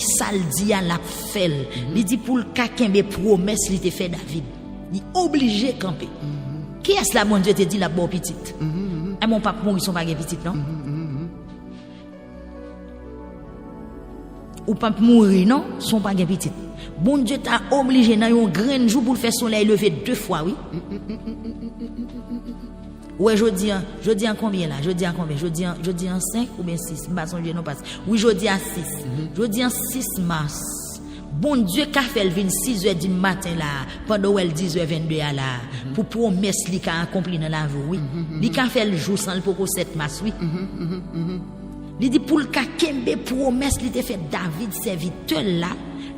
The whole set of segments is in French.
ça le dit à la fait. Il dit pour le kakembe promesse il te fait David. Il obligé camper. Qui est-ce là, mon Dieu te dit la bonne petite? Et mon papa mourir son pas petite, non? Ou pas mourir, non? Son pas petite. Bon Dieu t'a obligé dans un grand jour pour faire soleil lever 2 fois, oui? Ouais, je dis en combien là? Je dis en 5 ou bien 6? Non, pas. Oui, je dis à 6. Je dis en 6 mars. Bon Dieu qu'a fait le 6h du matin là, pendant elle 10h22 là, pour promesse li qu'a accompli dans la vie, oui. Li qu'a fait le jour sans le pour 7 mars, oui. Il dit pour le qu'a kembe promesse li te fait David serviteur là.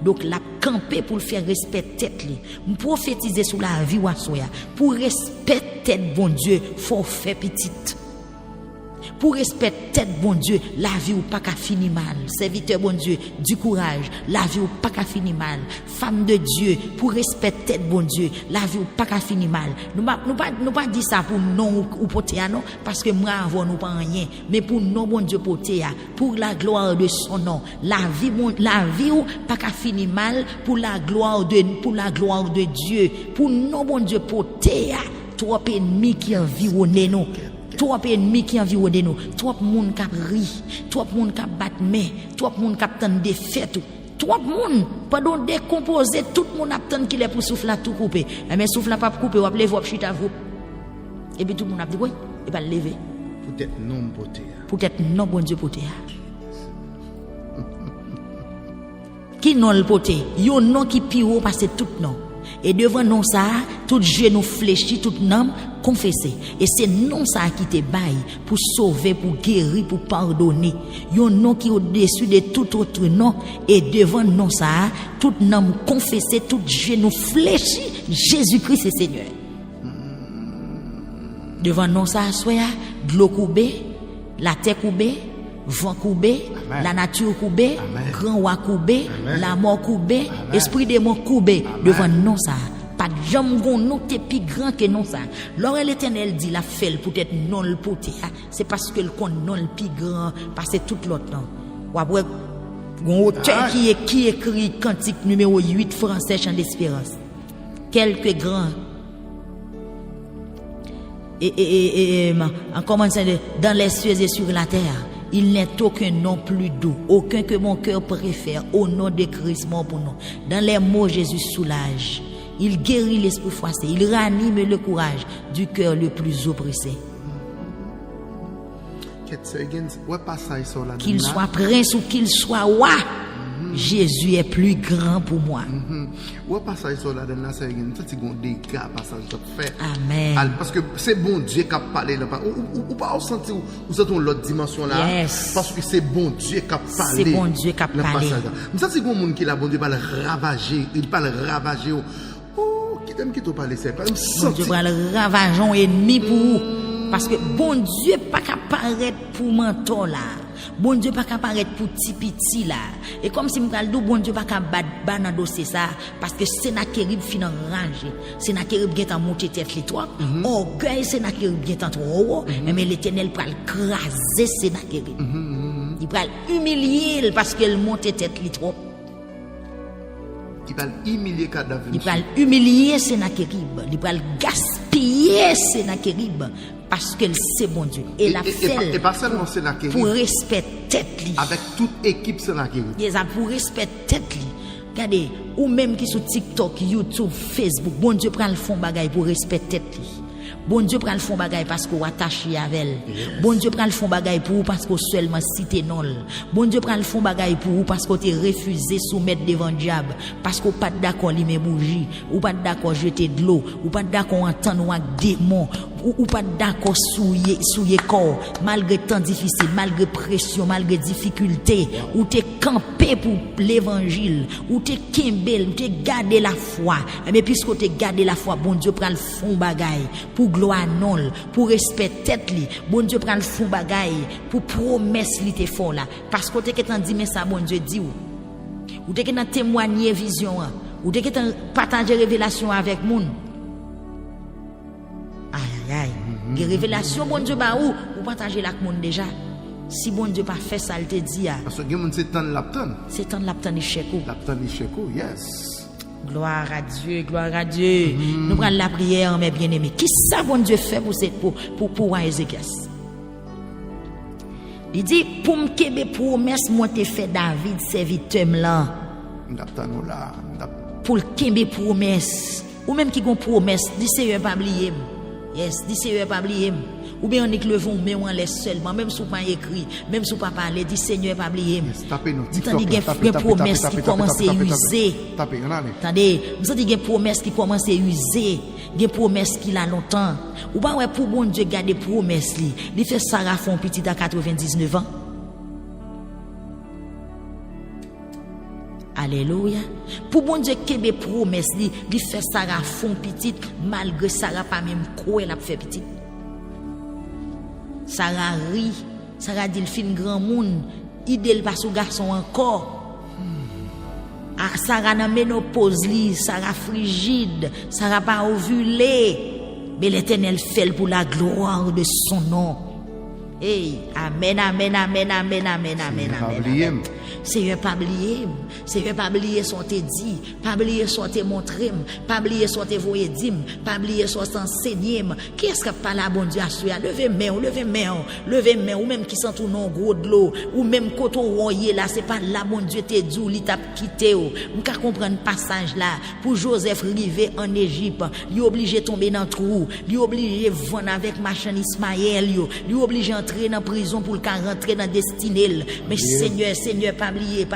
Donc la camper pour le faire respecter tête li. Me prophétiser sur la vie wa soya. Pour respecter tête bon Dieu, faut faire petite. Pour respecter tête bon Dieu, la vie ou pas qu'à finir mal. Serviteur bon Dieu, du courage, la vie ou pas qu'à finir mal. Femme de Dieu, pour respecter tête bon Dieu, la vie ou pas qu'à finir mal. Nous pas dire ça pour non ou pour non, parce que moi avant nous pas rien, mais pour non bon Dieu pour pour la gloire de son nom. La vie ou pas qu'à finir mal pour la gloire de Dieu. Pour non bon Dieu pour trop ennemis qui environnent nous. Trop ennemis qui environnent nous, trop monde qui ri, trop monde qui battre main, trop monde qui attend des fêtes, trop monde pendant décomposer, tout monde attend qu'il est pour souffle là tout couper. Mais souffle là pas couper, ou lever ou chita vous. Et puis tout le monde a dit oui, et pas lever. Peut-être non poté. Peut-être non bon Dieu poté. Qui non le poté, yo non qui pire parce tout non. Et devant non ça, tout genou fléchi, tout nom confessé. Et c'est non ça qui te baille pour sauver, pour guérir, pour pardonner. Yon nom qui au-dessus de tout autre nom. Et devant non ça, tout nom confessé, tout genou fléchi, Jésus-Christ est Seigneur. Devant non ça, soya, de l'eau coubée, la terre coubée, vent coubé, la nature coubée, grand roi coubé, la mort coubée, esprit de mort coubé, devant non ça. Pas de jambe gon non t'es plus grand que non ça. Lorsque l'Éternel dit la fait peut être non le poté, c'est parce que le compte non le plus grand parce que tout l'autre non. Ou après gon auteur qui écrit cantique numéro 8 français chant d'espérance. Quelques grands en commençant dans les cieux et sur la terre. Il n'est aucun nom plus doux, aucun que mon cœur préfère, au nom de Christ, mon pour nous. Dans les mots, Jésus soulage. Il guérit l'esprit froissé. Il ranime le courage du cœur le plus oppressé. Qu'il soit prince ou qu'il soit roi, Jésus est plus grand pour moi. Amen. Parce que c'est bon Dieu qui a parlé là. Ou pas sentir vous êtes dans l'autre dimension là. Yes. Parce que c'est bon Dieu qui a parlé. C'est bon Dieu qui a parlé. Mais ça c'est un monde qui la bon Dieu va le ravager. Il va le ravager. Oh, qui t'aime qui te parle c'est pas bon Dieu va le ravager ennemi pour vous. Parce que bon Dieu pas qu'à paraître pour mentor là. Bon Dieu pas qu'à paraître pour petit là. Et comme si m'gal dou bon Dieu pas qu'à battre dans dossier ça parce que Sennacherib fin enragé. Sennacherib get en monter tête les toi. Orgueil Sennacherib get en trop. Mais l'Éternel va craser Sennacherib. Il va humilier parce qu'elle monte tête les trop. Il va humilier cadavre. Il va humilier Sennacherib. Il va gaspiller Sennacherib. Parce qu'elle c'est bon Dieu. Et la fait. Et pas seulement Sennacherib. Pour respecter tête li. Avec toute équipe Sennacherib. Pour respecter tête li. Regardez, ou même qui sur TikTok, YouTube, Facebook, bon Dieu prend le fond bagaille pour respecter tête li. Bon Dieu prend le fond bagaille parce qu'on attaché avec elle. Yes. Bon Dieu prend le fond bagaille pour vous parce qu'on seulement cité non. Bon Dieu prend le fond bagaille pour vous parce qu'on t'est refusé soumettre devant le diable. Parce qu'on pas d'accord allumer bougie. Ou pas d'accord jeter de l'eau. Ou pas d'accord entendre un démon. Ou pas d'accord souiller corps. Malgré temps difficile, malgré pression, malgré difficulté. Ou t'es campé pour l'évangile. Ou t'es kimbel, ou t'es gardé la foi. Mais puisque t'es gardé la foi, bon Dieu prend le fond bagaille pour gloire non, pour respect tête li. Bon Dieu prend le fond bagaille pour promesse li te fort là. Parce que t'es qu'en dit mais ça bon Dieu dit ou t'es qu'en témoigner vision ou t'es qu'en partager révélation avec moun. Aïe. Des révélations bon Dieu ba ou partager avec moun déjà. Si bon Dieu pas fait ça, il te dit, Parce que c'est temps l'apton. c'est temps de l'apton échec. L'apton échec, yes. Gloire à Dieu, gloire à Dieu. Nous prenons la prière, mes bien-aimés. Qui ça, bon Dieu, fait pour Ézéchias? Il dit, pour me kebe promesse, moi, te fait David, serviteur là. Pour le kebe promesse. Ou même qui gon promesse, dit Seigneur, pas oublier. Yes, dit Seigneur, pas oublier. Ou bien on est que le vent, mais on laisse seulement, même si on pas écrit, même si on pas parler, dit Seigneur, pas oublier. Tandis qu'il y a une promesse qui commence à user. Attendez, vous avez une promesse qui commence à user, une promesse qui a longtemps. Ou pas ouais pour bon Dieu garder promesse li. Il fait Sarah font petit à 99 ans. Alléluia. Pour bon Dieu kebe promesse li, il fait Sarah font petit malgré Sarah pas même quoi elle a fait petit. Sarah rit, Sarah dit le fin grand monde, idéal pas sous garçon encore. Sarah dans ménopause li, Sarah frigide, Sarah pas ovulé. Mais l'Éternel fait pour la gloire de son nom. Hey, amen, amen, amen, amen, amen, amen, amen. Seigneur, pas oublier. Seigneur, pas oublier son te dit, pas oublier son te montré, pas oublier son te voyé dit, pas oublier son enseigné. Qui est-ce que pas la bon Dieu a su? Levez main, ou même qui sent tout non gros de l'eau, ou même quand on voyait là, c'est pas la bon Dieu te dit, il t'a quitté. On peut comprendre passage là. Pour Joseph river en Égypte, il est obligé de tomber dans le trou, il est obligé de vendre avec machin Ismaël, il est obligé d'entrer dans la prison pour le rentrer dans la destinée. Mais Seigneur, pas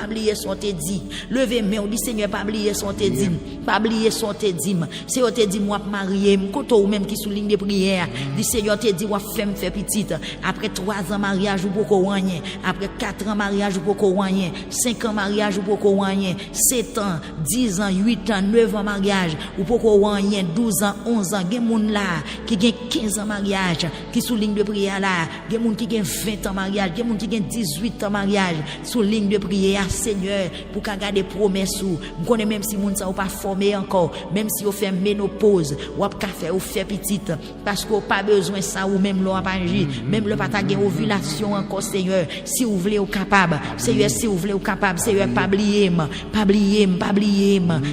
oublier son te dit. Levez main, on dit Seigneur, pas oublier son te dit. Pas oublier son te dit. C'est on te dit moi marié, ou même qui souligne des prières. Dit Seigneur te dit moi femme fait petite. Après 3 ans mariage ou pour rien. Après 4 ans mariage ou pour rien. 5 ans mariage ou pour rien. 7 ans, 10 ans, 8 ans, 9 ans mariage ou pour rien. 12 ans, 11 ans, gen moun là qui gen 15 ans mariage, qui souligne de prière là, gen moun qui gen 20 ans mariage, gen moun qui gen 18 ans mariage, souligne de prière Seigneur pour qu'a garder promesse ou connaît même si moun ça ou pas formé encore, même si on fait ménopause ou a faire ou fait petite parce qu'on pas besoin ça ou même l'on pas agir, même le pas ta gen ovulation encore Seigneur, si vous voulez ou capable Seigneur, si vous voulez ou capable Seigneur, pas oublier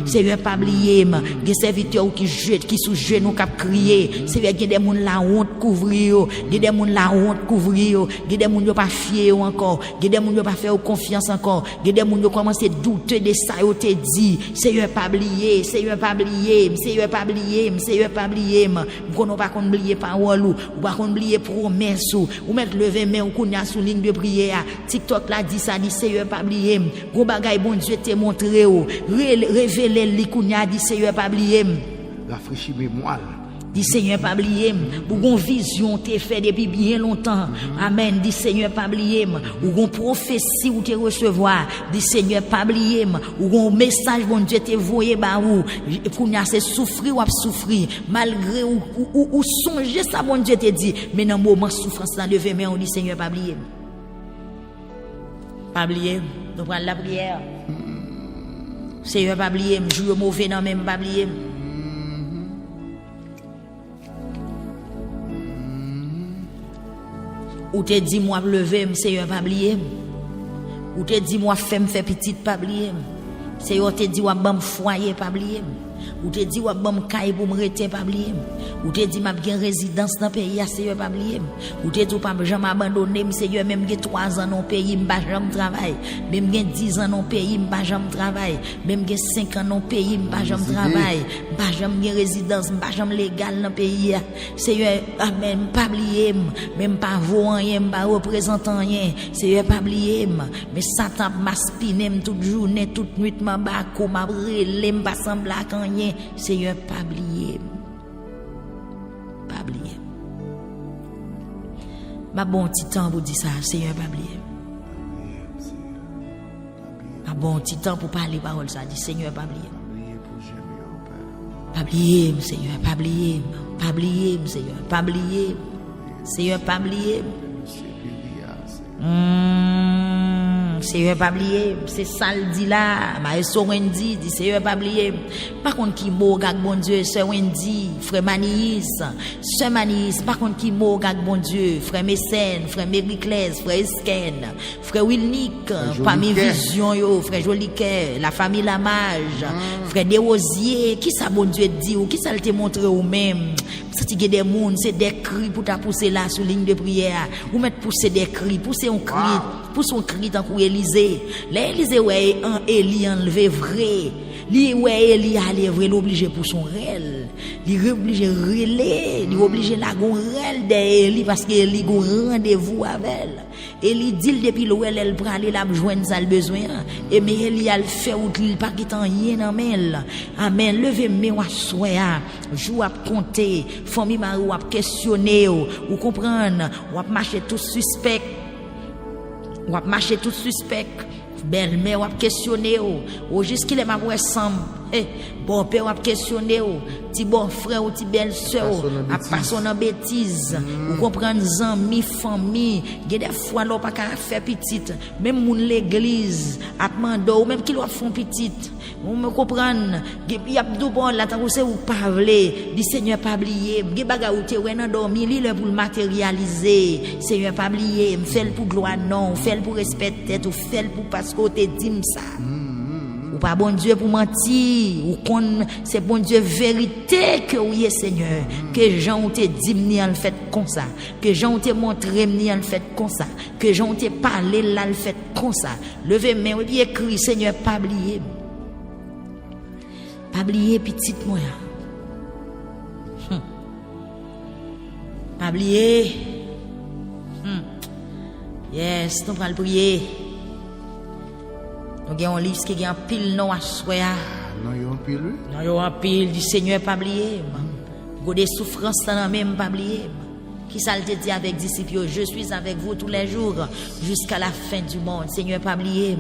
Seigneur, pas oublier des serviteurs qui jette qui sous genou cap crier Seigneur, gen des moun la honte couvrir, gen des moun la honte couvrir, gen des moun yo pas fier encore, gen des moun yo pas faire confiance encore, gen des moun yo commencer douter de ça yo te dit Seigneur, pas oublier Seigneur, pas oublier Seigneur, pas oublier Seigneur, pas oublier qu'on pas qu'on oublier parole ou pas qu'on oublier promesse ou mettre lever main ou qu'on a sous ligne de prière TikTok là dit ça dit Seigneur, pas oublier gros bagay bon Dieu te montré ou révéler li qu'on a dit Seigneur, pas oublier rafraîchir mémoire. Dis Seigneur, pas oublier, ou gon vision t'es fait depuis bien longtemps. Amen. Dis Seigneur, pas oublier, ou gon prophétie ou te recevoir. Dis Seigneur, pas oublier, ou gon message bon Dieu te voyé ba ou pour n'y c'est souffrir ou a souffrir malgré ou songer ça bon Dieu te dit, mais dans moment souffrance là lever mais on dit Seigneur, pas oublier. Pas oublier, nous prendre la prière. Seigneur, pas oublier, jouer mauvais dans même pas oublier. Ou te dit moi lever Seigneur, pas oublier. Ou te dit moi femme fait petite, pas oublier. Seigneur te dit wa bam foyer, pas oublier. Ou te dit wa bam caille pour me rester, pas oublier. Ou te dit m'a bien résidence dans pays Seigneur, pas oublier. Ou te dit pas jamais abandonner Seigneur, même gen 3 ans dans pays m'pas jamais travail, même gen 10 ans dans pays m'pas jamais travail, même gen 5 ans dans pays m'pas jamais travail, m'pas jamais gen résidence, m'pas jamais légal dans pays Seigneur, amen, pas oublier, même pas voir rien, pas représentant rien Seigneur, pas oublier, mais Satan m'a spiné toute journée, toute nuit m'a bako, m'a relé, m'a semblé à rien Seigneur, pas oublier. Pas oublier. Ma bon petit temps pour dire ça, Seigneur, pas oublier. Ma bon petit temps pour parler parole ça, dit Seigneur, pas oublier. Pas oublier, Seigneur, pas oublier. Pas oublier, Seigneur, pas oublier. Seigneur, pas oublier. Seigneur pas oublier, c'est ça le dit là, maestro Wendy dit Seigneur pas oublier. Par contre qui mot gag bon Dieu, sœur Wendy, frère Manis, sœur Manis, par contre qui mot gag bon Dieu, frère Mécène, frère Mériclès, frère Esken, frère Wilnick, parmi vision yo, frère Joliquet, la famille Lamage, frère Desrosiers, qui ça bon Dieu dit ou qui ça te montre ou même. Si tu as des monde, c'est des cris pour ta pousser là sur ligne de prière, ou mettre pousser des cris, pousser un cri, pousser un cri tant que Élysée. L'Élysée ouais un Élie enlevé vrai. Li ouais Élie aller vrai l'obligé pour son réel. Li obligé relais, li obligé la gon réel d'Élie parce que Élie gon rendez-vous avec elle. Élie dit depuis l'ouel elle prend aller la joindre ça le besoin et mais Élie a le fait ou il pas qui rien dans main. Amen. Levez mes wa soya, jou a compter, famille mari ou a questionner ou comprendre, ou a marcher tout suspect. Ou a marcher tout suspect. Belle-mère ou questionner ou jusqu'il est ma voix ensemble bon père ou questionner ou ti bon frère ou ti belle sœur a passer en bêtise ou comprendre amis famille il y a des fois là pas qu'à faire petite même moun l'église a demandé ou même qui doit font petite on me comprendre il y a deux bon là tant que c'est ou pas vle dit Seigneur pas oublier des bagages ou te ouais dans dormir li pour le matérialiser Seigneur pas oublier me fait pour gloire non fait pour respecter ou fait pour parce que te dit ça ou pas bon Dieu pour mentir ou qu'on c'est bon Dieu vérité que oui Seigneur que Jean te dit ni en fait comme ça que Jean te montré ni en fait comme ça que Jean te parlé là le fait comme ça levez main et puis écrit Seigneur pas oublier petite moi pas oublier yes nous va le prier. Nous avons un livre qui a un pile non à souhait. Non, il y a un pile. Non, il y a un pile du Seigneur pas oublier. Il y a des souffrances dans même pas oublier. Qui ça te dit avec disciples, je suis avec vous tous les jours jusqu'à la fin du monde. Seigneur, pas oublier.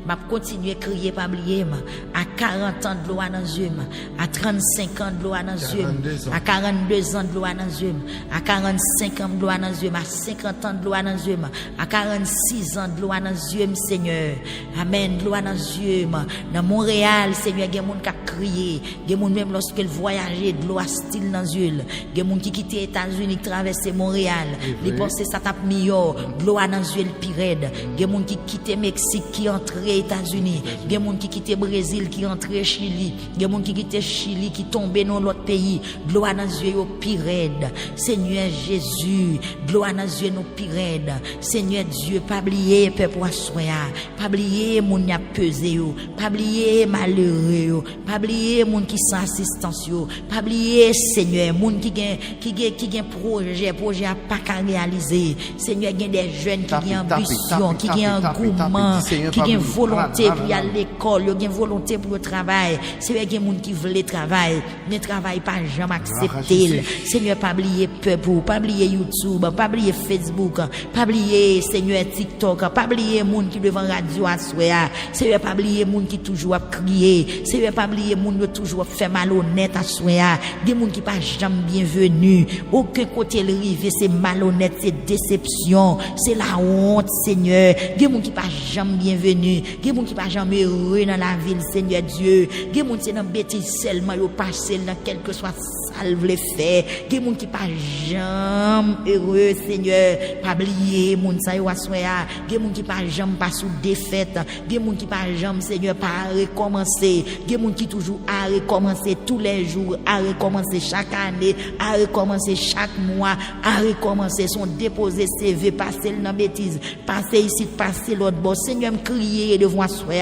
M'a continuer à crier, pas oublier. À 40 ans de loi dans les yeux, à 35 ans de loi dans les yeux, à 42 ans de loi dans les yeux, à 45 ans de loi dans les yeux, à 50 ans de loi dans les yeux, à 46 ans de loi dans les yeux, Seigneur. Amen, de loi dans les yeux. Dans Montréal, Seigneur, il y a des gens qui crié, il y a des gens même lorsqu'ils voyageaient, de loi style dans les yeux, il y a des gens qui quittent les États-Unis, qui traversent Montréal, les pensées ça tape meilleur, gloire dans yeux le pirède. Il y a des gens qui quittent Mexique qui entrent aux États-Unis, il y a des gens qui quittent Brésil qui entrent au Chili, il y a des gens qui quittent Chili qui tombent dans l'autre pays, gloire dans yeux au pirède. Seigneur Jésus, gloire dans yeux nos pirède. Seigneur Dieu, pas oublier peuple assoya, pas oublier moun y a pesé yo, pas oublier malheureux, pas oublier moun qui sans assistance yo, pas oublier Seigneur moun qui gain projet à pas qu'à réaliser. Seigneur, il y a des jeunes qui ont ambition, qui ont engouement, qui ont volonté pour aller à l'école, qui ont volonté pour le travail. Seigneur, il y a des gens qui veulent travailler, ne travaillent pas jamais accepter. Seigneur, pas oublier peuple, pas oublier YouTube, pas oublier Facebook, pas oublier Seigneur TikTok, pas oublier les gens qui devant radio à soir. Seigneur, pas oublier les gens qui toujours à crier. Seigneur, pas oublier les gens qui toujours fait malhonnête à soir. Des gens qui pas jamais bienvenus. Aucun côté le rive, c'est malhonnête, c'est déception, c'est la honte, Seigneur. Il y a des gens qui pas jamais bienvenus, il y a des gens qui pas jamais heureux dans la ville, Seigneur Dieu. Il y a des gens qui sont dans bêtise seulement, ils passent dans quel que soit salve les faits. Il y a des gens qui pas jamais heureux, Seigneur. Pas oublier, moun sa yo assoya. Il y a des gens qui pas jamais pas sous défaite. Il y a des gens qui pas jamais, Seigneur, pas recommencer. Il y a des gens qui toujours à recommencer tous les jours, à recommencer chaque année, à recommencer chaque mois, à recommencer son déposer CV, passer dans bêtise, passer ici, passer l'autre bord. Seigneur, me crier devant soi.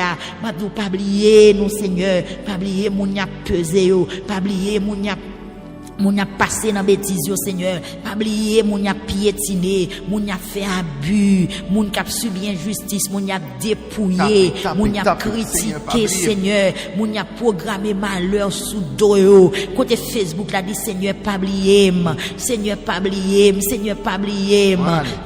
M'a pas oublier nous, Seigneur. Pas oublier moun y a pesé yo. Pas oublier moun y a moun a passé dans bêtise Seigneur, pas oublier moun a piétiné, moun a fait abus, moun a subi injustice, moun a dépouillé, moun a critiqué Seigneur, moun a programmé malheur sous dos. Côté Facebook là dit Seigneur pas oublier, Seigneur pas oublier, Seigneur pas oublier,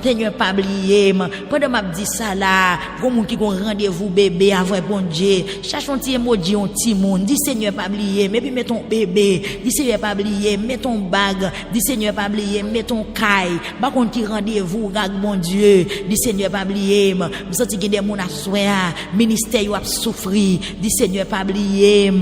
Seigneur pas oublier. Pendant m'a dit ça là, gros moun qui gon rendez-vous bébé avant bon Dieu, cherche un petit emoji un petit monde, dit Seigneur pas oublier, mais puis met ton bébé, dit Seigneur pas oublier. mets ton bague, dis Seigneur pas oublier, mets ton caille, par contre qui rendez-vous, regarde mon Dieu, dis Seigneur pas oublier, me senti que des moun a soin, ministère yo a souffrir, dis Seigneur pas oublier,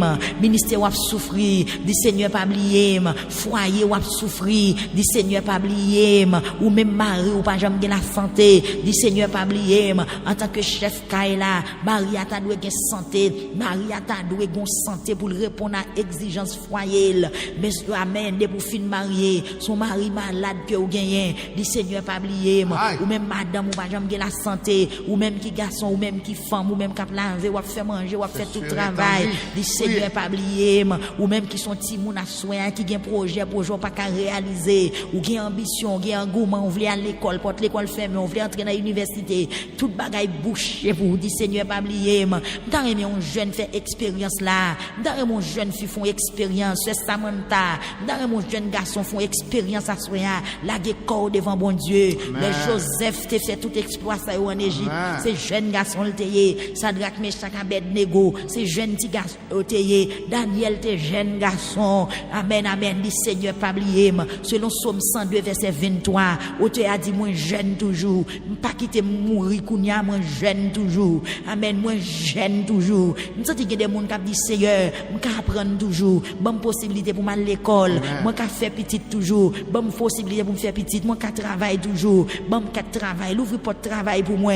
ministère a souffrir, dis Seigneur pas oublier, foyer a souffrir, dis Seigneur pas oublier, ou même mari ou pas jamais la santé, dis Seigneur pas oublier, en tant que chef caille là, Maria t'a doué gen santé, Maria t'a doué gon santé pour répondre à exigence foyer, monsieur amen, de pour fin marié, son mari malade que ou gagné, dis Seigneur pas oublier, ou même madame ou pas jamais la santé, ou même qui garçon ou même qui femme ou même qui laver ou faire manger ou faire tout travail, dis Seigneur pas oublier, ou même qui sont ti moun a soin qui gen projet pas qu'à réaliser, ou gen ambition, gen engouement, on veut aller à l'école, porte l'école fermée, on veut entrer dans l'université, toute bagaille bouché pour dire Seigneur pas oublier, m'ta remet un jeune fait expérience là, m'ta remet mon jeune fille font expérience, c'est Samantha, m'ta remet mon jeune garçon font expérience à soya, la corps devant bon Dieu, les Joseph te fait tout exploit ça en Égypte, ces jeunes garçons le tayé, Sadrach Meshach Abednego, ces jeunes petits garçons le tayé, Daniel te jeune garçon, amen amen, dit Seigneur pas oublier, selon Somme 102 verset 23, auteur a dit moi jeune toujours, pas quitter mourir kounya moi jeune toujours, amen moi jeune toujours, me senti que des monde qui dit Seigneur, m'ka apprendre toujours, bonne possibilité pour m'aller à l'école, moi ka faire petit toujours, bonne possibilité pour me faire petit, moi ka travailler toujours, bon ka travail, l'ouvrir porte travail pour moi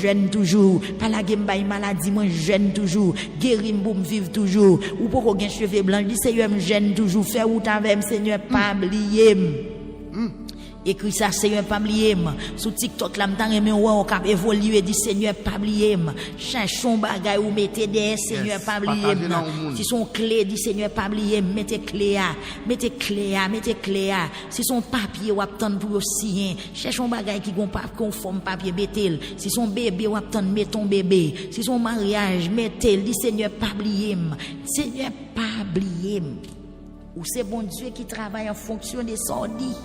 jeune toujours, pas la game bay maladie, moi jeune toujours, guérir pour me vivre toujours, ou pour qu'on cheveux blancs, dit Seigneur me jeune toujours, faire route avec Seigneur pas oublier. Écrit ça Seigneur pas oublier sur TikTok là m't'en remet on cap évoluer dit Seigneur pas oublier cherchons bagaille ou mettez des Seigneur pas oublier si son clé dit Seigneur pas oublier mettez clé si son papier ou attendre pour signer cherchons bagaille qui gon pas conforme papier mettez si son bébé ou attendre mettons bébé si son mariage mettez dit Seigneur pas oublier Seigneur pas oublier ou c'est bon Dieu qui travaille en fonction de son dit.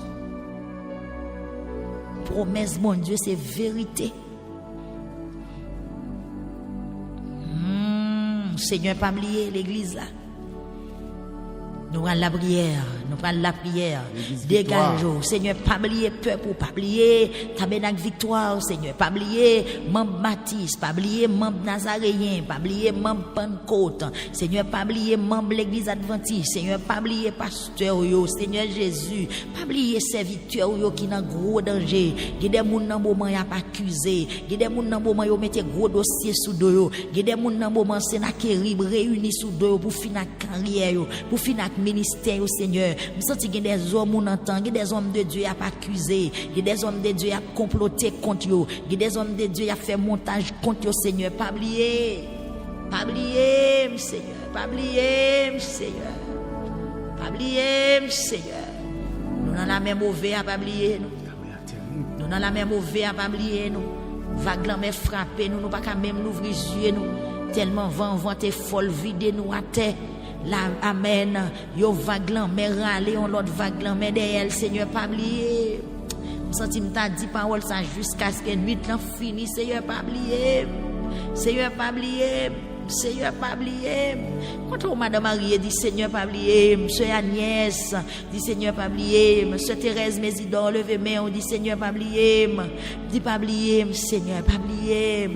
Promesse, mon Dieu, c'est vérité. Seigneur, pas oublier l'église là. Nous prenons la prière, Dégageons, Seigneur, pas oublier peuple, pas oublier tabernacle victoire, Seigneur, pas oublier membre Baptiste, pas oublier membre Nazaréen, pas oublier membre Pentecôte, Seigneur, pas oublier membre l'église adventiste, Seigneur, pas oublier pasteur yo, Seigneur Jésus, pas oublier serviteur yo qui dans gros danger, qui des moun nan moment y a pas accusé, qui des moun nan moment yo mette gros dossier sous dos yo, qui des moun nan moment Sénachérib réuni sous dos yo pour finir carrière yo, pour finir ministère au Seigneur. Nous sentons que des hommes on entend, que des hommes de Dieu a pas accusé, que des hommes de Dieu a comploté contre eux, que des hommes de Dieu a fait montage contre eux, Seigneur. Pas oublier, Seigneur. Pas oublier, Seigneur. Pas oublier, Seigneur. Nous dans la même mauvais à pas oublier nous. Nous dans la même mauvais à pas oublier nous. Vague la mer frappé nous, nous pas qu'à même l'ouvrir yeux nous. Tellement vent est folle vide nous à terre. La amen yo vague mais râler on l'autre vague mais derrière Seigneur pas oublier senti m'ta dit parole ça jusqu'à ce que nuit là fini Seigneur pas oublier quand madame Marie dit Seigneur pas oublier monsieur Agnès dit Seigneur pas oublier monsieur Thérèse Mésidor levez main on dit Seigneur pas oublier dit pas oublier Seigneur pas oublier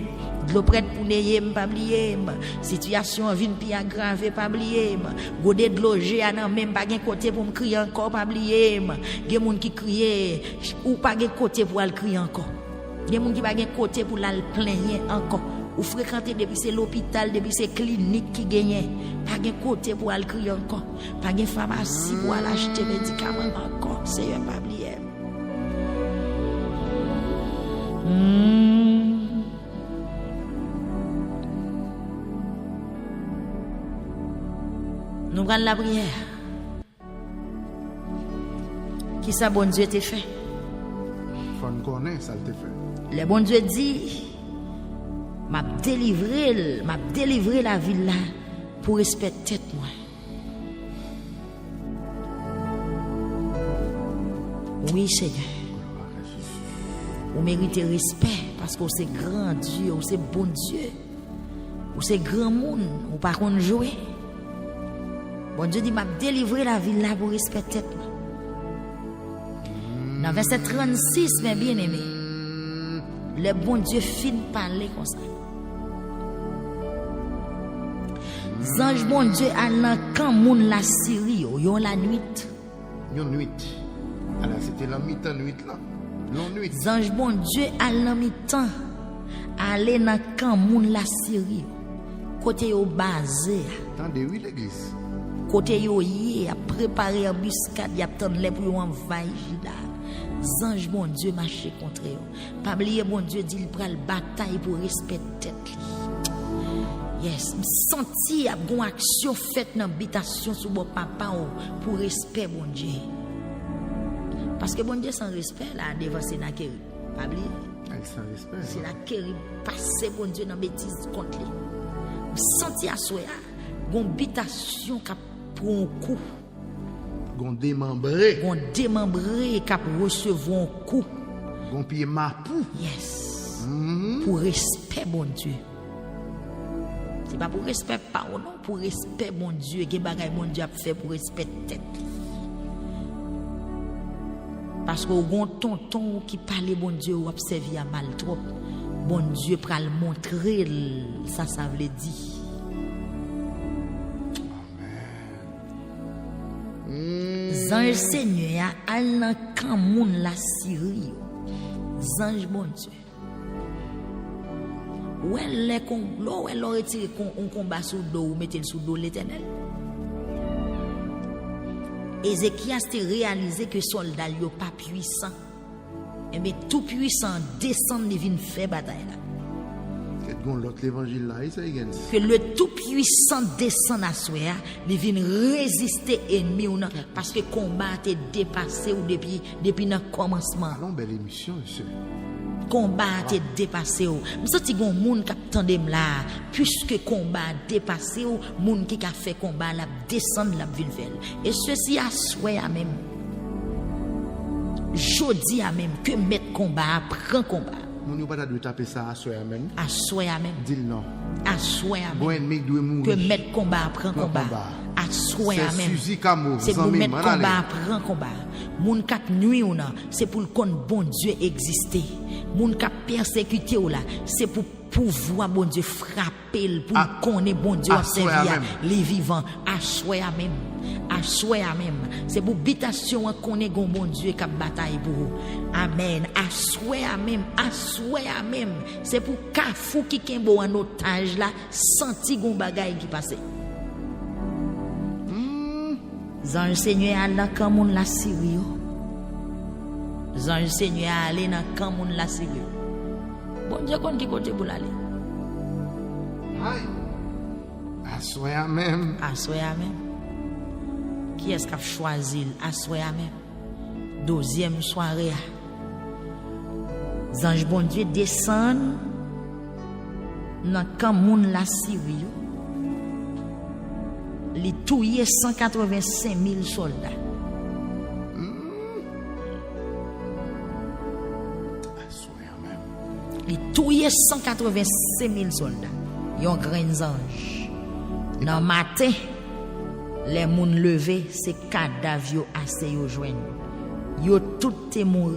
de l'eau prête pour n'ayez pas oublier situation vient pire aggravée pas oublier godé de loger à nan même pas gain côté pour me crier encore pas oublier gen moun qui crier ou pas gain côté pour aller crier encore gen moun qui pas gain côté pour aller plaigner encore ou fréquenter depuis c'est l'hôpital depuis c'est clinique qui gagne pas gain côté pour aller crier encore pas gain pharmacie pour aller acheter médicaments encore c'est pas oublier nous prenons la prière. Qui ça, bon Dieu, t'a fait? Faut nous connaître, ça t'a fait. Le bon Dieu dit, m'a délivré la ville là pour respecter moi. Oui, Seigneur. Vous méritez respect parce que c'est grand Dieu, c'est bon Dieu. Ou c'est grand monde, ou pas qu'on jouer. Bon Dieu dit, m'a délivré la ville là pour respecter tête. Dans verset 36, mes bien-aimés, le bon Dieu fin parler comme ça. Ange bon Dieu allant quand moun la Syrie yo la nuit. Yon nuit. Alors c'était la mi-temps nuit là. Non nuit. Ange bon Dieu allant mi-temps aller dans quand moun la Syrie. Côté yo basé. Attendez oui l'église. Côté yo yé a préparé embuscade, y a tande les pour envahir Juda. Ange bon Dieu marcher contre yo. Pas oublier bon Dieu dit il pral bataille pour respecter tête. Yes, me senti a gon action faite dans habitation sous bon papa pour respect bon Dieu. Parce que bon Dieu sans respect là devant c'est na kéri. Pas oublier. Sans respect. C'est la kéri passer bon Dieu dans bêtise contre lui. Me senti a soya gon habitation qui pour un coup. Gon démembré. Gon démembré qui recevoir un coup. Gon pied mapou. Yes. Pour respect bon Dieu. C'est pas pour respect pas ou non, pour respect bon Dieu, que bagay bon Dieu a fait pour respect tête. Parce que gon tonton qui parle bon Dieu ou observer à mal trop. Bon Dieu pral montrer ça veut dire. Ange Seigneur a allant quand moun la Syrie. Ange bon Dieu. Où elle retire un combat sous dos ou mettez sous dos l'Éternel. Ézéchias a réalisé que soldat yo pas puissant. Et bien tout puissant descend et vient faire bataille là. L'autre évangile là, que le tout puissant descend à soi, il vient résister ennemi ou non parce que combat est dépassé ou depuis le commencement. Non, belle émission monsieur. Combat est dépassé ou. Me senti gon moun qui tandem là, puisque combat dépassé ou moun qui a fait combat la descendre la ville. Et ceci à soi même. Jodi a même que mettre combat prend combat. Mon yo pas de taper ça à soi même. À soi même. Dis non. À soi même. Bon ennemi doit mourir. Que mettre combat prend combat. À soi même. C'est pour mettre combat prend combat. Moun k'ap nuit ou nan, c'est pour kon bon Dieu exister. Moun k'ap persécuter ou là, c'est pour pouvoir bon Dieu frapper pour connaître bon Dieu servir les vivants à soi même. À soi même. C'est pour habitation connaître bon Dieu qui bataille pour vous. Amen. À soi même, à soi même. C'est pour kafou qui kembo en otage là, senti gon bagay qui passe. Zange Seigneur Allah quand moun la Syrie. Zange Seigneur aller dans quand moun la Syrie. Bon Dieu kon qui côté pour aller. Aïe. Assoya même. Assoya même. Qui est-ce qui a choisi assoya même? Deuxième soirée. Zange bon Dieu descend dans quand moun la Syrie. Les touillé 185 000 soldats. Les touillé 185 000 soldats. Yon grands anges. Dans le matin, les moun levés, c'est cadavres yo assez yo joindre. Yo tout est mort.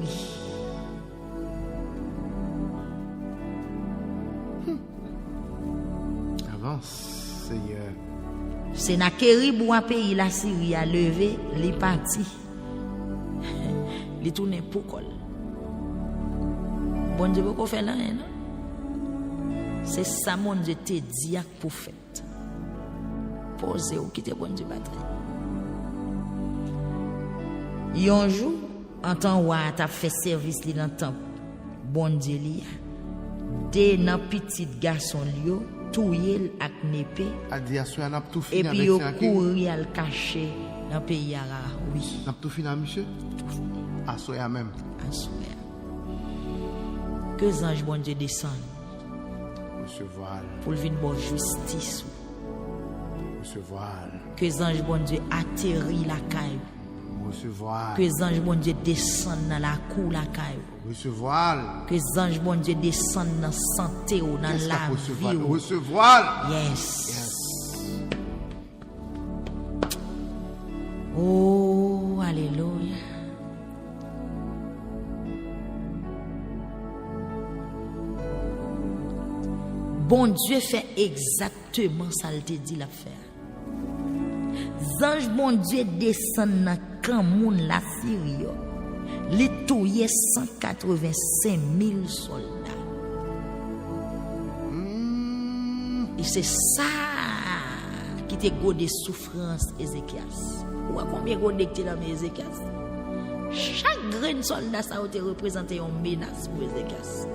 Avance, Seigneur. C'est na Kérib ou un pays la Syrie a levé, les parti. Les tourner pour col. Bon Dieu beaucoup fait là, non? C'est ça mon Dieu te dit pour faire. Posez ou quitter bon Dieu bataille. Un jour, en temps où tu as fait service dans le temple, bon Dieu li, dès nan petit garçon li yo, touye ak népé. Et puis yo courir al cacher dans pays arabe. Oui. N'a tout fini monsieur? Assoya même. Assoya. Que ange bon Dieu descend. Recevoir. Pour venir bon justice. Recevoir. Que ange bon Dieu atterrit la caille. Recevoir. Que ange bon Dieu descend dans la cour la caille. Recevoir. Que ange bon Dieu descend dans santé ou dans la vie. Recevoir. Yes. Bon Dieu fait exactement ça qu'il te dit la faire. Ange bon Dieu descend dans camp moun la Syrie. Li touye 185 000 soldats. Et c'est ça qui te go de souffrance Ézéchias. Ou à combien go de dans Ézéchias? Chaque grain de soldat ça a été représenté une menace pour Ézéchias.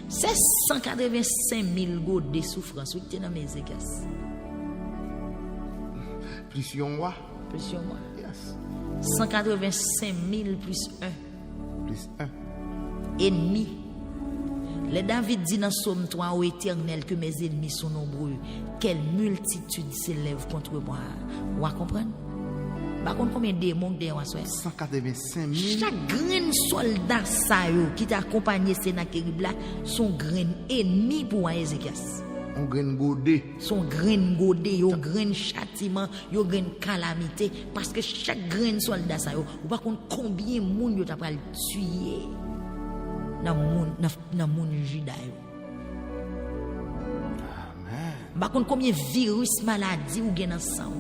C'est 185 000 gouttes de souffrance qui étaient dans mes Ézéchias. Plus sur moi. Plus sur moi. Yes. 185 000 plus 1. Plus 1. Ennemis. Le David dit dans Psaume 3, ô Éternel, que mes ennemis sont nombreux. Quelle multitude s'élève contre moi. Vous comprenez? Par contre, combien de démons de 185 000. Chaque grain soldat qui t'a accompagné Sénacherib là, son grain ennemi pour Ézéchias. On grain godé. Son grain godé, yo grain châtiment, yo grain calamité. Parce que chaque grain soldat ça, ou par contre combien de monde yo t'a pas tuer dans monde Juda. Amen. Par contre combien de virus maladie ou gen dans sang.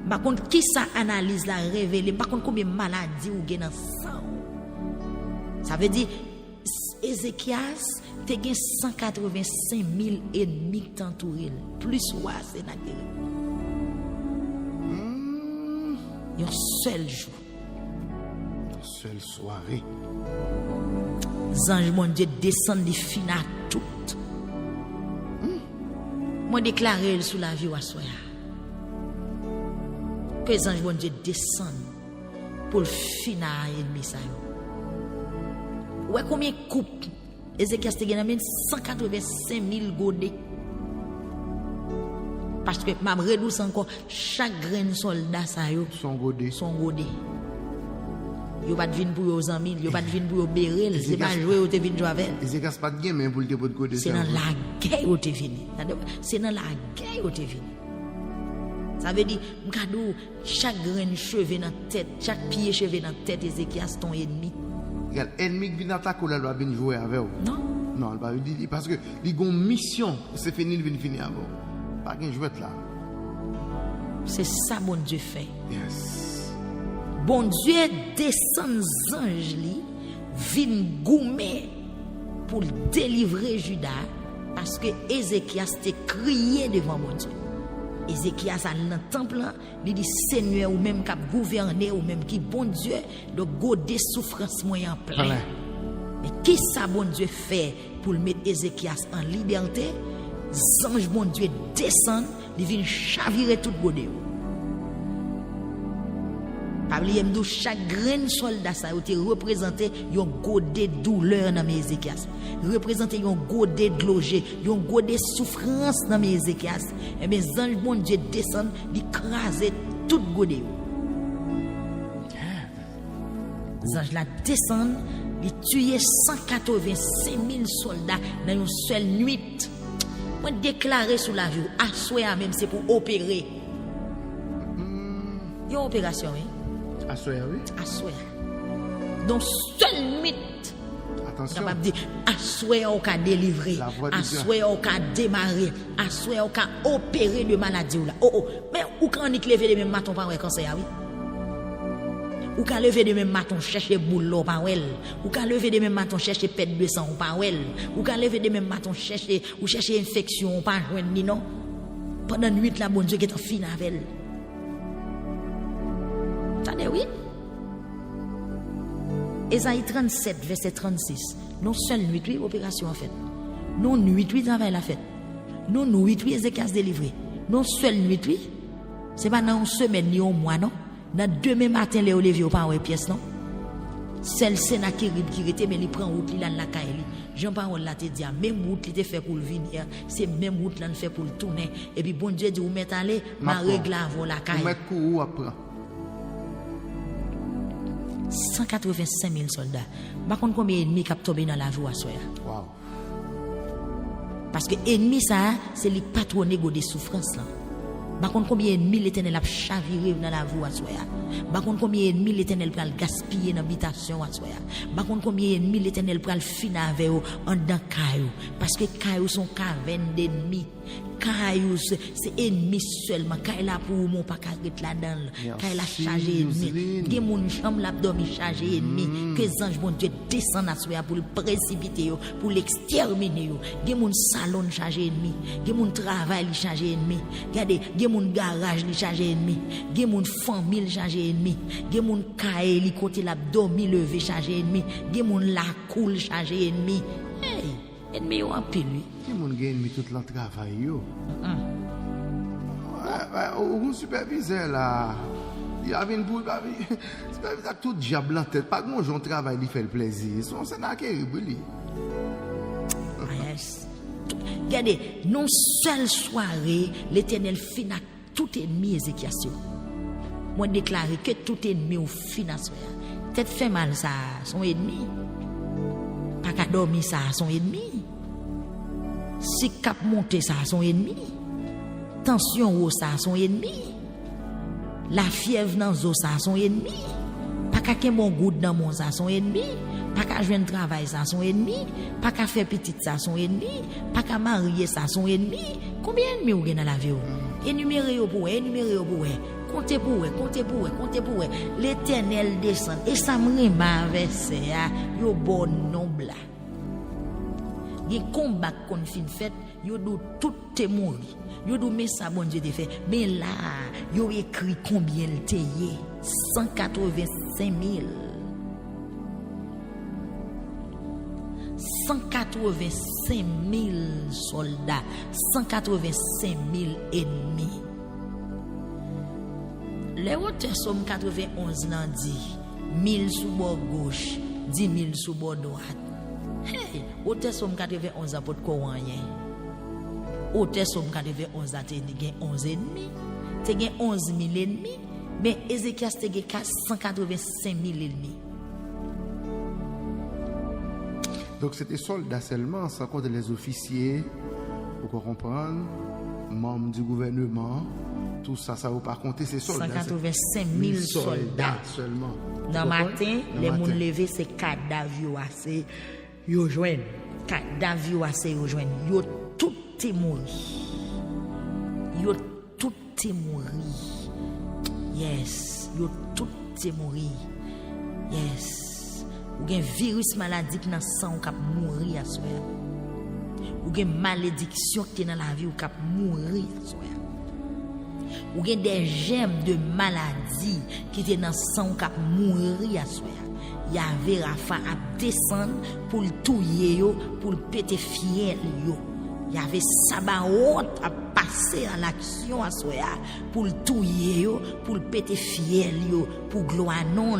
Par contre, qui ça analyse la révélé? Par contre, combien de maladies ou gen dans sang? Ça veut dire, Ézéchias, te gen 185 000 ennemis qui t'entourent. Plus roi, c'est Sénacherib. Un seul jour. Une seule soirée. Ange mon Dieu descend de fin à tout. Moi déclaré sous la vie ou à soya. Que les anges bon Dieu descendent pour le finir ennemi ça. Ouais, combien de coupes Ézéchias te gagné 185 000 godés. Parce que m'a redouce encore chaque grain soldat ça yo son godé. Yo pas de vin pour aux amis, yo pas de vin pour aux bérel, c'est pas jouer au te vin jouer avec. Ézéchias pas de gain pour le godé. C'est dans la guerre au te vini. C'est dans la guerre au te vini. Ça veut dire, m'kadou, chaque grain cheveux dans tête, chaque pied cheveux dans tête, Ézéchias ton ennemi. Regarde, ennemi qui vient attaquer, là, doit venir jouer avec vous. Non. Non, elle va dire, parce que, il a une mission, c'est fini, il vient finir avec vous. Pas qu'un jouet là. C'est ça, bon Dieu fait. Yes. Bon Dieu descend ange li, vin goumer pour délivrer Juda, parce que Ézéchias te crié devant mon Dieu. Ézéchias a dans le temple, il dit Seigneur ou même cap gouverner ou même qui bon Dieu de goder souffrance moyen en plein. Voilà. Mais qui ça bon Dieu fait pour mettre Ézéchias en liberté? Ange bon Dieu descend, il vient chavirer tout godé. Pabliemdou chaque grain soldat ça a été représenté yon godé douleur dans mes Ézéchias. Représenté yon godé de loger, yon godé souffrance dans mes Ézéchias. Et bien ange bon Dieu descend, il craser tout godé. Les anges là descendent, ils tuent 185 000 soldats dans une seule nuit. Moi déclaré sous la vie, assoya même c'est pour opérer. Yon opération, oui. Assoya, oui. Assoya. Donc seule nuit. Attention. Capable de dire assoya au cas délivrer, assoya au cas démarrer, assoya au cas opérer de maladie là. Oh, mais ou quand on lever de même matin pas ouais cancer oui. Ou quand lever de même matin chercher boule pas ouais. Ou quand lever de même matin chercher perte de sang pas ouais. Ou quand lever de même matin chercher infection pas joindre ni non. Pendant nuit la bon Dieu qui est fin avec elle. Attendez, oui. Ésaïe 37, verset 36. Non seule nuit, oui, opération en fait. Non nuit, oui, travail la fête. Non nuit, oui, Ézéchias délivré. Non seule nuit, oui. C'est pas dans une semaine ni un mois, non. Dans demain matin, les Olivier au pas en pièce, non. Celle Sénacherib qui était, mais il prend route, il a la caille. Jean-Parole l'a te dit, même route, il était fait pour le venir. C'est même route, là, fait pour le tourner. Et puis, bon Dieu dit, vous mettez aller, ma règle avant la caille. Vous mettez coup après. 185 000 soldats. Par contre, combien d'ennemis qui ont tombé dans la joie? Wow. Parce que l'ennemi, ça, c'est les patrons des souffrances. Là. Par contre, combien d'ennemis l'Éternel a chaviré dans la voie à soya. Par contre, combien d'ennemis l'Éternel pral gaspiller dans l'habitation à soya. Par contre, combien d'ennemis l'Éternel pral finir avec eux en dans caillou. Parce que caillou sont caverne d'ennemis. Caillou c'est ennemi seulement. Caillou là pour mon pas carrette là-dedans. Caillou là chargé ennemi. Gen moun chambre là dormi chargé ennemi. Que les anges bon Dieu descendent à soya pour le précipiter pour l'exterminer. Gen moun salon chargé ennemi. Gen moun travail chargé ennemi. Regardez, gen moun garage li chargé ennemi. Gen moun famille chargé ennemi. Gen moun caille li côté la dormi levé chargé ennemi. Gen moun la cool chargé ennemi. Hey, ennemi en pile lui. Gen moun gen ennemi tout le travail yo. Ou superviseur là. Il y a une boule, superviseur tout diable la tête. Pas que mon jour travail il fait le plaisir. C'est n'a qu'à rigoler. Yes. Regardez, non seule soirée, l'Éternel finit tout ennemi Ézéchias. Moi déclaré que tout ennemi au final peut-être fait mal ça son ennemi. Pas qu'à dormir ça son ennemi. Si cap monter ça son ennemi. Tension haut ça son ennemi. La fièvre dans zo ça son ennemi. Pas qu'à bon goût dans mon ça son ennemi. Pas qu'à joindre travail ça son ennemi, pas qu'à faire petite ça son ennemi, pas qu'à marier ça son ennemi. Combien d'ennemis ou gen dans la vie ou? Énumérer pour comptez pour l'Éternel descend et ça me rima verset yo bon nombre là. Gen combat qu'on fin fait, yo dou tout te mourir. Yo dou mais ça bon Dieu te fait, mais là yo écrit combien le te yé 185 000. 185 000 soldats, 185 000 ennemis. Les hauteurs somme 91 nan dit 1000 sous bord gauche, 10 000 sous bord droite. Hey, hauteur somme 91 à pot rien. Hauteur somme 91 à te gen 11 ennemis, te gen 11 000 ennemis, mais Ézéchias te gen 185 000 ennemis. Donc c'était soldats seulement, sans compter les officiers, pour comprendre, membres du gouvernement, tout ça, ça ne va pas compter ces soldats. 185 000 soldats seulement. Dans le matin, les gens levés, c'est cadavres assez, yo joignent. Cadavres assez, yo joignent. Yo tout est mort. Yo tout est mort. Yes. Yo tout est mort. Yes. Ou gen virus maladie qui dans sang ou k'ap mourir à soir. Ou gen malédiction qui dans la vie ou k'ap mourir à soir. Ou gen des germes de maladie qui étaient dans sang ou k'ap mourir à soir. Y avait Rafa à descendre pour le touyer yo, pour le péter fiel yo. Y avait Sabaoth à passer à l'action à soir pour le touyer yo, pour le péter fiel yo, pour gloire non.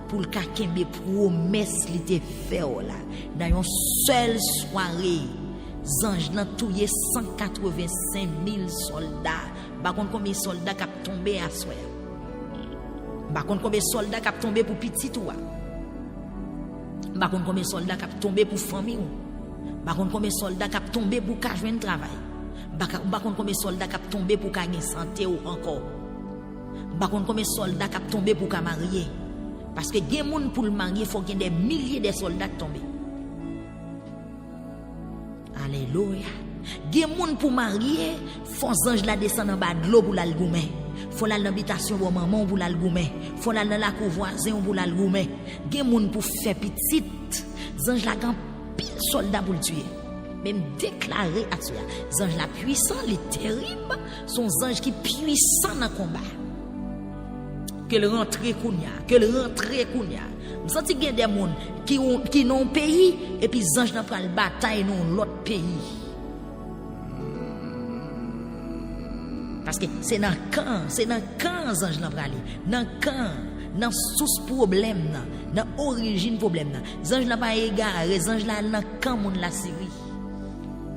Pour le kakembe promesse li te fait là dans une seule soirée ange nan touye 185 000 soldats. Par contre combien soldats k'ap tombé à soir? Par contre combien soldats k'ap tombé pour petit ou? Par contre combien soldats k'ap tombé pour famille ou? Par contre combien soldats k'ap tombé pour ka joindre travail? Par contre combien soldats k'ap tombé pour ka gagner santé ou encore? Par contre combien soldats k'ap tombé pour ka marier? Parce que gen moun pour le marier, il faut qu'il y ait des milliers de soldats tombés. Alléluia. Gen moun pour marier, faut ange la descendre en bas de l'eau pour la goumer. Faut la l'habitation pour maman pour la goumer. Faut la dans la cour voisin pour la goumer. Gen moun pour faire petite, ange la grand pile soldat pour le tuer. Même déclaré à toi, ange la puissant, les terribles, sont anges qui puissants dans le combat. Que le rentre kounya. Nous senti qu'il y a des gens qui n'ont pays et puis les anges n'ont pas le bataille dans l'autre pays. Parce que c'est dans le camp les anges n'ont pas aller. Dans le camp, dans source problème, dans origine problème. Les anges n'ont pas égaré, les anges là dans le camp de la Syrie.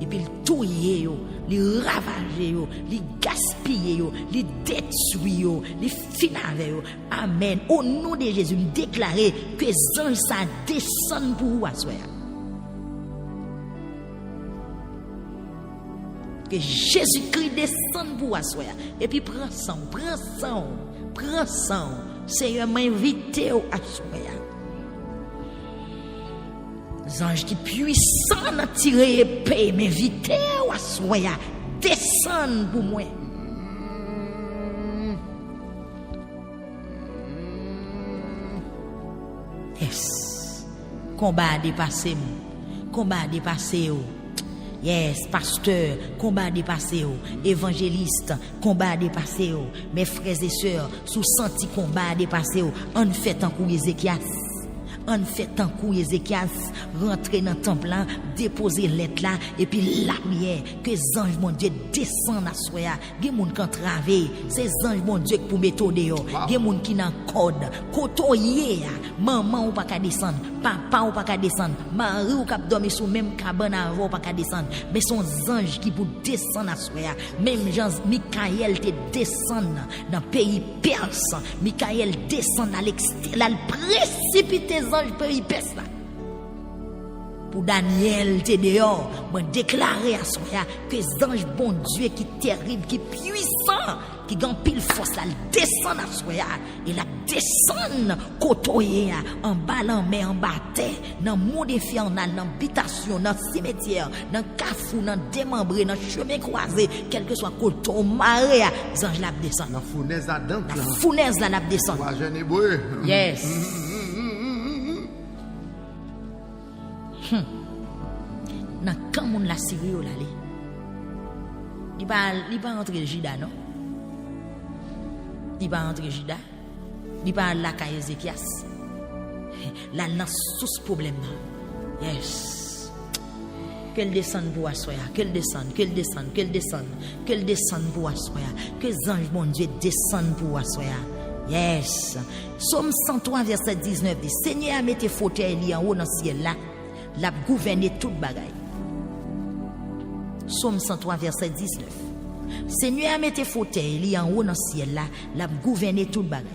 Et puis le touiller yo, le ravager yo, le gaspiller yo, le détruire yo, le finir yo. Amen. Au nom de Jésus, me déclarer que les anges ça descendent pour vous à soir. Que Jésus-Christ descende pour asseoir. Et puis prends sang. Seigneur m'invite à asseoir. Les anges qui puissants à tirer épée, m'invite à asseoir. Descendre pour moi. Yes. Combat dépassé. Yes, pasteur, combat dépassé. Évangéliste, combat dépassé. Mes frères et sœurs, sous senti combat dépassé. On fait un coup Ézéchias. Rentrer dans le temple là, déposer lettre là, et puis la prière, que les anges, mon Dieu, descendent à soi. Il y a des gens qui ont travaillé, ces anges, mon Dieu, pour mettre dehors. Il y a des gens qui ont code. Kotoye, maman ou pas qu'à descendre, papa ou pas qu'à descendre, mari ou qu'à dormir sous même cabane avant ou pas qu'à descendre. Mais son ange qui pour descendre à soi. Même Jean, Michael te descend dans le pays perse. Michael descend à l'extérieur, précipite les anges pays perse là. Pour Daniel, t'es dehors, moi déclarer à soi que les anges, bon Dieu, qui terrible, qui puissant, qui gagne pile force, là, descend à soi, et la descend, côtoyer, en bas, en mer, en bas, terre, dans le monde infernal, dans l'habitation, dans le cimetière, dans le cafou, dans le démembré, dans le chemin croisé, quel que soit côté, marée, les anges la descendent. La fournaise à dents, la fournaise la descend. Yes. Dans quand moun la Syrie là il pas entrer Juda non il pas entrer Juda il pas la caille Ézéchias là dans sous problème yes qu'elle descende pour assoya qu'elle descende pour assoya que les anges mon Dieu descendent pour assoya. Yes. Somme 103 verset 19 dit Seigneur mettez fauteuil en haut dans ciel là l'a gouverner toute bagaille. Somme 103 verset 19. Seigneur mettez fauteuil en haut dans ciel là l'a gouverner toute bagaille.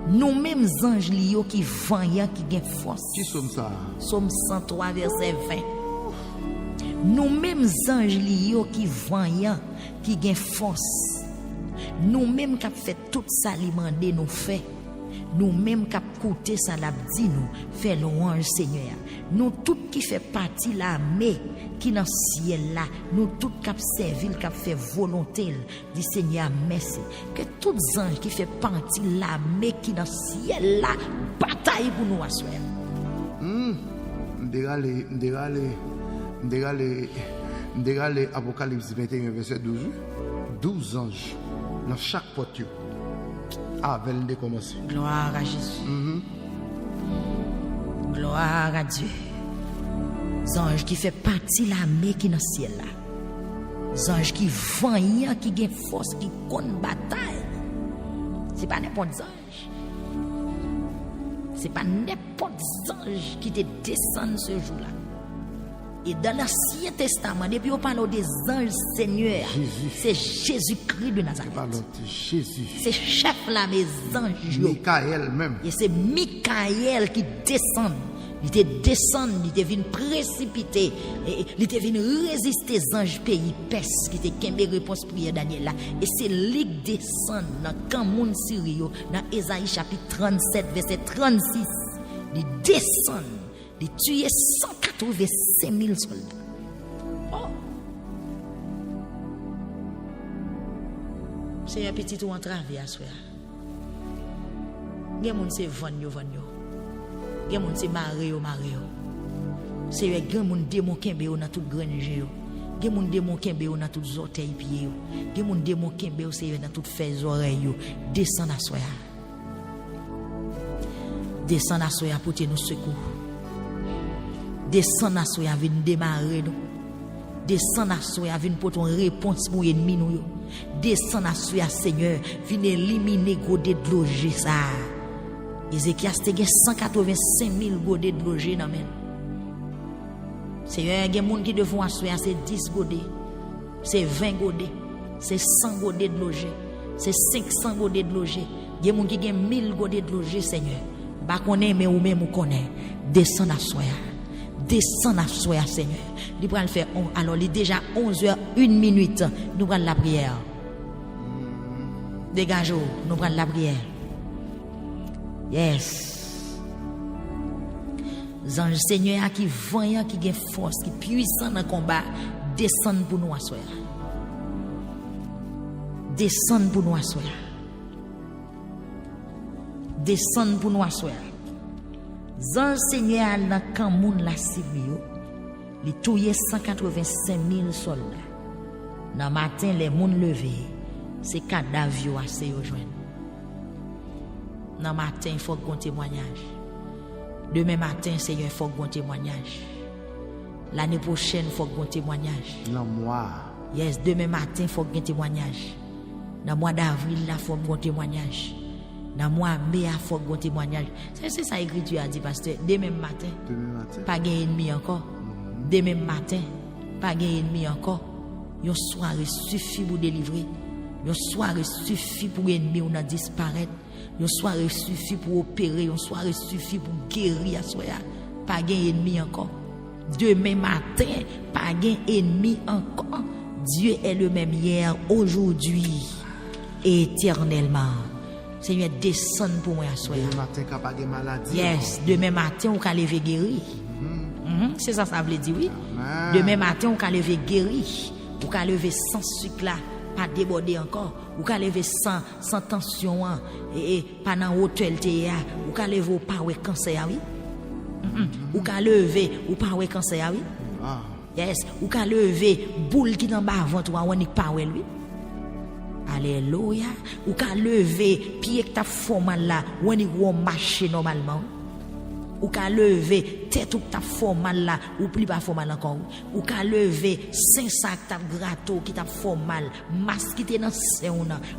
Nous mêmes anges li qui vaillant qui gain force. Qui somme ça? Somme 103 verset 20. Nous mêmes anges li qui vaillant qui gain force. Nous mêmes qui fait tout ça li mandé nous fait. Nous mêmes qui coûté ça l'a dit nous fait louange Seigneur. Nous tout qui fait partie l'armée qui dans ciel là, nous tout qui servir qui fait volonté du Seigneur merci. Que tous anges qui fait partie l'armée qui dans ciel là bataille pour nous assurer. M'dégale Apocalypse 21 verset 12. 12 anges dans chaque porte. Avec de commencer. Gloire à Jésus. Gloire à Dieu. Ange qui fait partie de l'armée qui est dans le ciel là. Ange qui vaillant, qui gagne force, qui connaît bataille. C'est pas n'importe ange. C'est pas n'importe ange qui te descend ce jour-là. Et dans l'Ancien Testament, depuis on parle des anges Seigneur, c'est Jésus-Christ de Nazareth. C'est chef là mes anges. Michael même. Et c'est Michael qui descend. Il te descend, il te vient précipiter, il te vient résister aux anges pays perse qui te kembe réponse prière Daniel là. Et c'est lui qui descend dans Camoun Syrio, dans Ésaïe chapitre 37 verset 36. Il descend. Il tue 185 000 soldats. Oh. C'est un petit ou en travail à soi. Il y a des gens qui se vendent. Il y a des gens qui se marient. C'est un grand démon qui est dans toute grande géo. Il y a des démons qui sont dans toutes orteils pieds. Il y a des démons qui sont dans toutes les oreilles. Descends à soi. Descends à soi pour nous secours. Descends à soi, viens démarrer nous. Descends à soi, viens pour ton réponse pour l'ennemi nous. Descends à soi, Seigneur, viens éliminer godé de loger ça. Ézéchias te gen 185 000 godé de loger dans men. Seigneur, il y a des gens qui devons assoyer, c'est 10 godé, c'est 20 godé, c'est 100 godé de loger, c'est 500 godé de loger. Il y a des gens qui ont 1000 godé de loger, Seigneur. Ba connaît mais ou même ou connaît. Descends à soi. descend à soi, Seigneur. Il va le faire. Alors, il est déjà 11h01. Nous prenons la prière. Dégageons, nous prenons la prière. Yes. Ange Seigneur qui voyant, qui a force, qui puissant dans le combat, descend pour nous à soi. Descend pour nous à soi. Descend pour nous à soi. Zan Seigneur dans quand moun la Sibio, li touye 185 000 soldats. Dans matin les moun levé, c'est cadavre assez yo joindre. Dans matin il faut qu'on témoignage. Demain matin Seigneur il faut qu'on témoignage. L'année prochaine il faut qu'on témoignage. Dans mois. Yes, demain matin il faut qu'on témoignage. Dans mois d'avril il faut qu'on témoignage. Dans moi mai il faut qu'on témoignage. C'est ça l'écriture a dit pasteur. Demain matin. Pas gain ennemi encore. Demain matin pas gain ennemi encore. Une soirée suffit pour délivrer. Une soirée suffit pour ennemi on a disparaître. Une soirée suffit pour opérer. Une soirée suffit pour guérir à soi. Pas gain ennemi encore. Demain matin pas gain ennemi encore. Dieu est le même hier, aujourd'hui et éternellement. Seigneur, descend pour moi à soi. Demain matin, quand pas de maladie. Yes, demain matin, on peut lever guéri. C'est ça, ça veut dire, oui. Demain matin, on peut lever guéri. On peut lever sans sucre là, pas déborder encore. On peut lever sans tension, et pas dans hôtel, on peut lever pas de cancer, oui. On peut lever, ou pas de cancer, oui. Yes, on peut lever boule qui dans bas ventre, on n'est pas, oui. Alléluia. Ou ka lever pied que ta forme là, ou on y marcher normalement. Ou ka lever tête ou ta forme là, ou plus pas forme encore. Ou ka lever sein sac ta gratto qui ta forme mal, masque qui te dans sein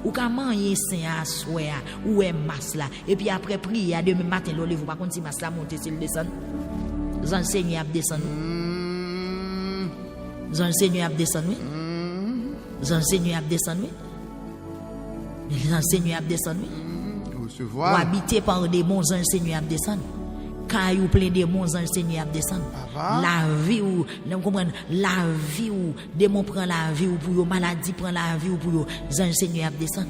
ou ka manger sein à soir ou est masque là. Et puis après prier demain matin le lever pas contre si masque là monter s'il descend. Zan Seigneur a descendre. Zan Seigneur a descendre. Zan Seigneur a descendre. Les Seigneur a descendu. Ou habité par des démons, le Seigneur a descendu. Quand ou plein de démons, le Seigneur a descendu. La vie ou, vous comprenez, la vie ou, démon prend la vie ou pour yo, maladie prend la vie ou pour yo, le Seigneur a descendu.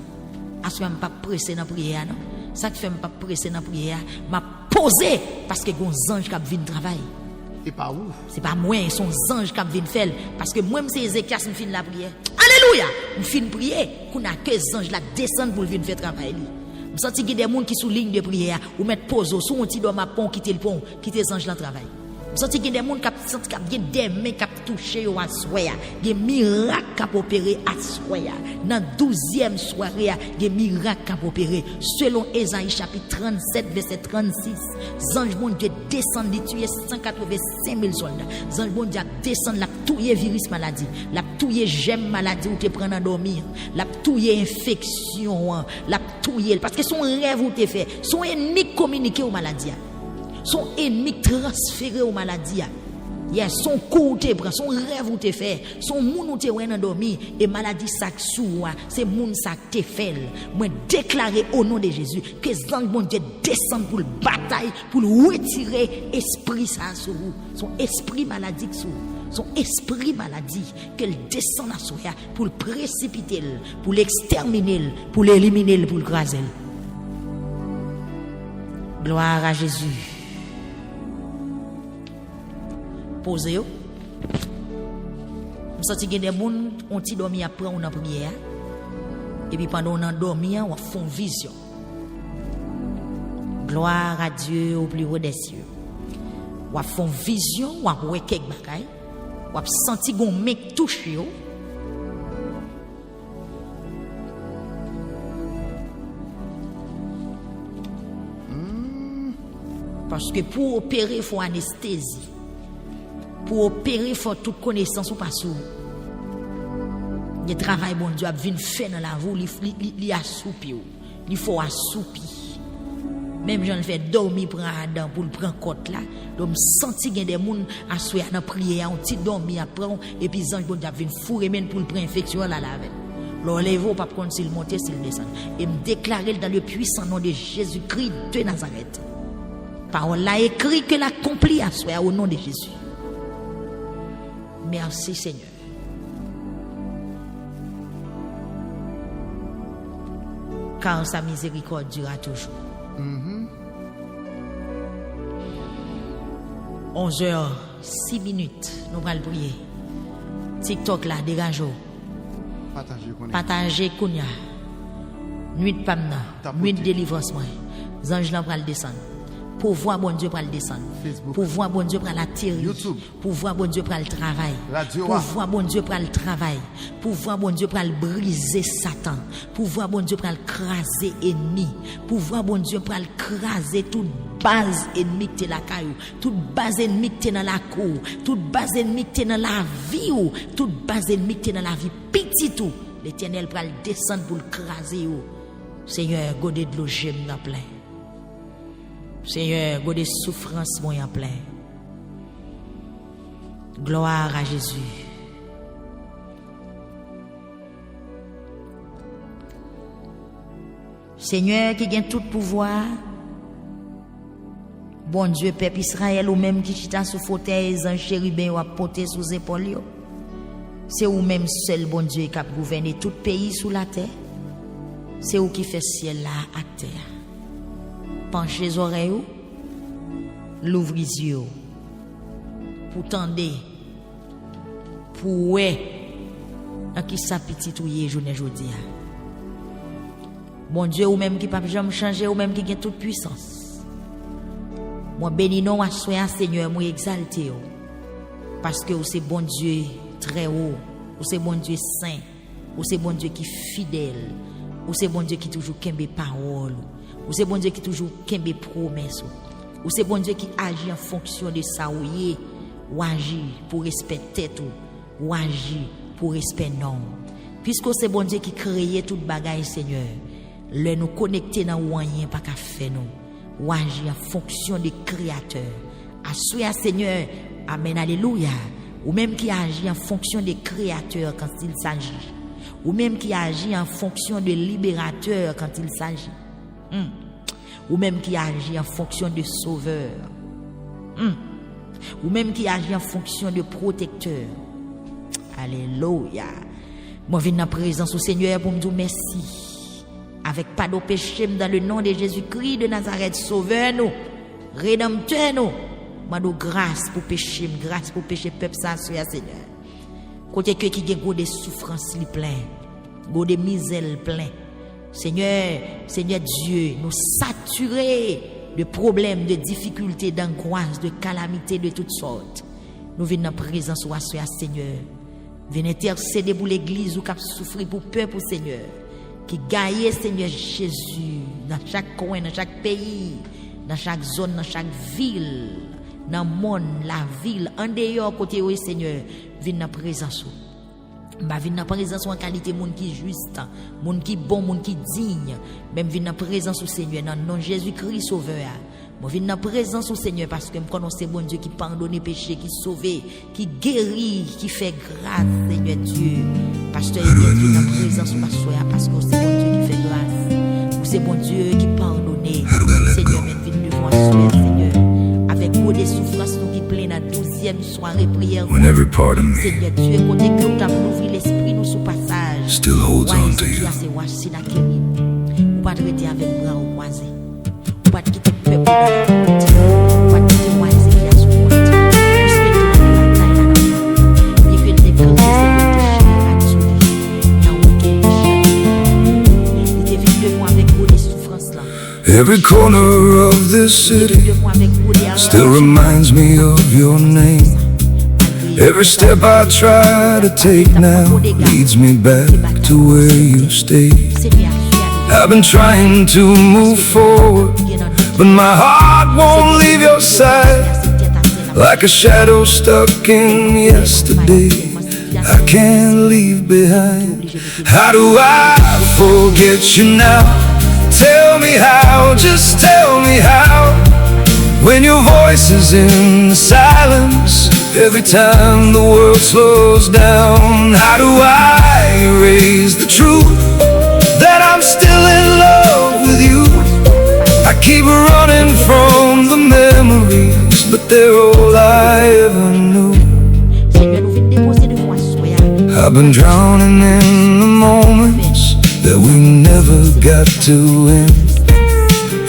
Est-ce que je ne pas pressé dans la prière, non? Ça qui fait pas pressé dans la prière, m'a posé parce que gon ange qui vient travailler. Et pas où? C'est pas moi, son ange qui vient faire parce que moi c'est Ézéchias qui fin la prière. Alléluia! On fin prier, qu'on a que les anges là descendent pour venir faire travail. Je sens qu'il y a des gens qui sont ligne de prière ou mettre pause sur un petit doigt ma pont quitter le pont, quitter les anges là travail. Je sens qu'il y a des gens qui ont des mains qui ont touché à soya, des miracles qui ont opéré à soya. Dans 12e soirée, des miracles qui ont opéré. Selon Ésaïe chapitre 37 verset 36, ange bon Dieu descend de tuer 185 000 soldats. Ange bon Dieu descend la tuer virus maladie, la tuer gemme maladie ou te prendre à dormir, la tuer infection, la tuer parce que son rêve ou te fait, son ennemi communiqué aux maladies. Son ennemi transféré aux maladies. Yes, son coup te prend, son rêve ou te fait, son moun ou te wè dormi et maladie ça sou, c'est moun ça te fait. Moi déclarer au nom de Jésus que l'ange bon Dieu descend pour le bataille, pour retirer esprit ça sur vous, son esprit maladie sur son esprit maladie qu'elle descend à soi pour le précipiter, pour l'exterminer, pour l'éliminer, pour le craser. Gloire à Jésus. Posez yo. Je sens que des gens ont dormi après on a prière. Et puis pendant on a dormi, on font vision. Gloire à Dieu au plus haut des cieux. On font vision, on voit quelques bagailles. On senti gon mec touché yo. Parce que pour opérer, il faut anesthésie. Pour opérer, il faut toute connaissance ou pas sous. Le travail, bon Dieu, a venu faire dans la voie, il assoupi. Il faut assoupi. Même j'en fais dormir pour Adam, pour le prendre côte là. Donc, je sens qu'il y a des gens à souhaiter dans la prière, on petit dormir après, et puis les anges, bon Dieu, viennent fourrer même pour le prendre infection là, là. L'enlève pas contre s'il monte, s'il descend. Et me déclarer dans le puissant nom de Jésus-Christ de Nazareth. Parole là écrit que l'accompli à soi au nom de Jésus. Merci Seigneur. Car sa miséricorde durera toujours. 11h06, nous allons prier. TikTok là, dégageons. Partagez Kounia. Nuit de Pamna. Nuit de délivrance. Ange là pour le descendre. Pouvoir bon Dieu pour le descendre. Pouvoir bon Dieu pour l'attirer. Pouvoir bon Dieu pour le travail. Pouvoir bon Dieu pour le travail. Pouvoir bon Dieu pour le briser Satan. Pouvoir bon Dieu pour le craser ennemi. Pouvoir bon Dieu pour le craser toute base ennemie qui est la caillou. Toute base ennemie qui est dans la cour. Toute base ennemie qui est dans la vie. Toute base ennemie qui est dans la vie. Petit tout. L'Éternel pour le descendre pour le craser. Seigneur, godé de l'eau j'aime dans plein. Seigneur, godé de souffrance moi en plein. Gloire à Jésus. Seigneur qui gagne tout pouvoir. Bon Dieu, peuple Israël, ou même qui chita sous fauteuil, les anges chérubins ou à porter sous épaules. C'est ou même seul bon Dieu qui a gouverné tout pays sous la terre. C'est où qui fait ciel là à terre. Penchez les oreilles, l'ouvre les yeux, pour tendre, pour ouais, en qui sa petite ouïe journée aujourd'hui. Bon Dieu, ou même qui pas jamais changer, ou même qui a toute puissance. Moi bénis non à soya Seigneur, moi exalté parce que c'est bon Dieu très haut, ou c'est bon Dieu saint, ou c'est bon Dieu qui fidèle. Ou c'est bon Dieu qui toujours kembe parole. Ou c'est bon Dieu qui toujours kembe promesse. Ou c'est bon Dieu qui agit en fonction de ça ou agit pour respecter tout. Ou agit pour respect non. Puisque c'est bon Dieu qui crée toute bagaille Seigneur. Le nous connecter dans rien pas qu'à faire nous. Ou agit en fonction des créateurs. Assoya Seigneur. Amen alléluia. Ou même qui agit en fonction des créateurs quand il s'agit. Ou même qui agit en fonction de libérateur quand il s'agit. Ou même qui agit en fonction de sauveur. Ou même qui agit en fonction de protecteur. Alléluia. Moi, je viens dans la présence du Seigneur pour me dire merci. Avec pas de péché dans le nom de Jésus-Christ de Nazareth, sauveur nous, rédempteur nous. Moi, de grâce pour péché, peuple ça, Seigneur. Côté que qui gagne des souffrances plein, des misères plein. Seigneur Dieu, nous saturer de problèmes, de difficultés, d'angoisse, de calamités de toutes sortes. Nous venons en présence de Seigneur. Venez intercéder pour l'église ou qui souffre pour peuple Seigneur. Qui gagne Seigneur Jésus dans chaque coin, dans chaque pays, dans chaque zone, dans chaque ville. Dans le monde, la ville, en dehors, côté où Seigneur, viens dans présence. Viens dans présence en qualité, monde qui juste, monde qui bon, monde qui digne. Même viens dans présence au Seigneur, dans le nom de Jésus-Christ Sauveur. Moi, viens dans présence au Seigneur parce que je connais c'est bon Dieu qui pardonne les péchés, qui sauve, qui guérit, qui fait grâce, Seigneur Dieu. Pasteur, viens dans présence au pasteur parce que c'est bon Dieu qui fait grâce. C'est bon Dieu qui pardonne. Seigneur, même viens devant toi, Seigneur. Avec beaucoup de souffrances nous qui plein la 12e soirée prière. When every part of me Seigneur Dieu, côté que tu as ouvert l'esprit nous sous passage. still holds on to you. Ou pas traiter avec bras au croisé. Ou pas quitter peuple dans la porte. Ou pas quitter moi Ézéchias sous porte. Puisque tu as la taille à la main. Et que tu es crevé, c'est que tu es dans aucun péché. Il te vit de moi avec beaucoup de souffrances là. Every corner of this city still reminds me of your name. Every step I try to take now leads me back to where you stayed. I've been trying to move forward, but my heart won't leave your side. Like a shadow stuck in yesterday, I can't leave behind. How do I forget you now? Tell me how, just tell me how. When your voice is in the silence, every time the world slows down. How do I erase the truth that I'm still in love with you? I keep running from the memories, but they're all I ever knew. I've been drowning in the moments that we never got to end.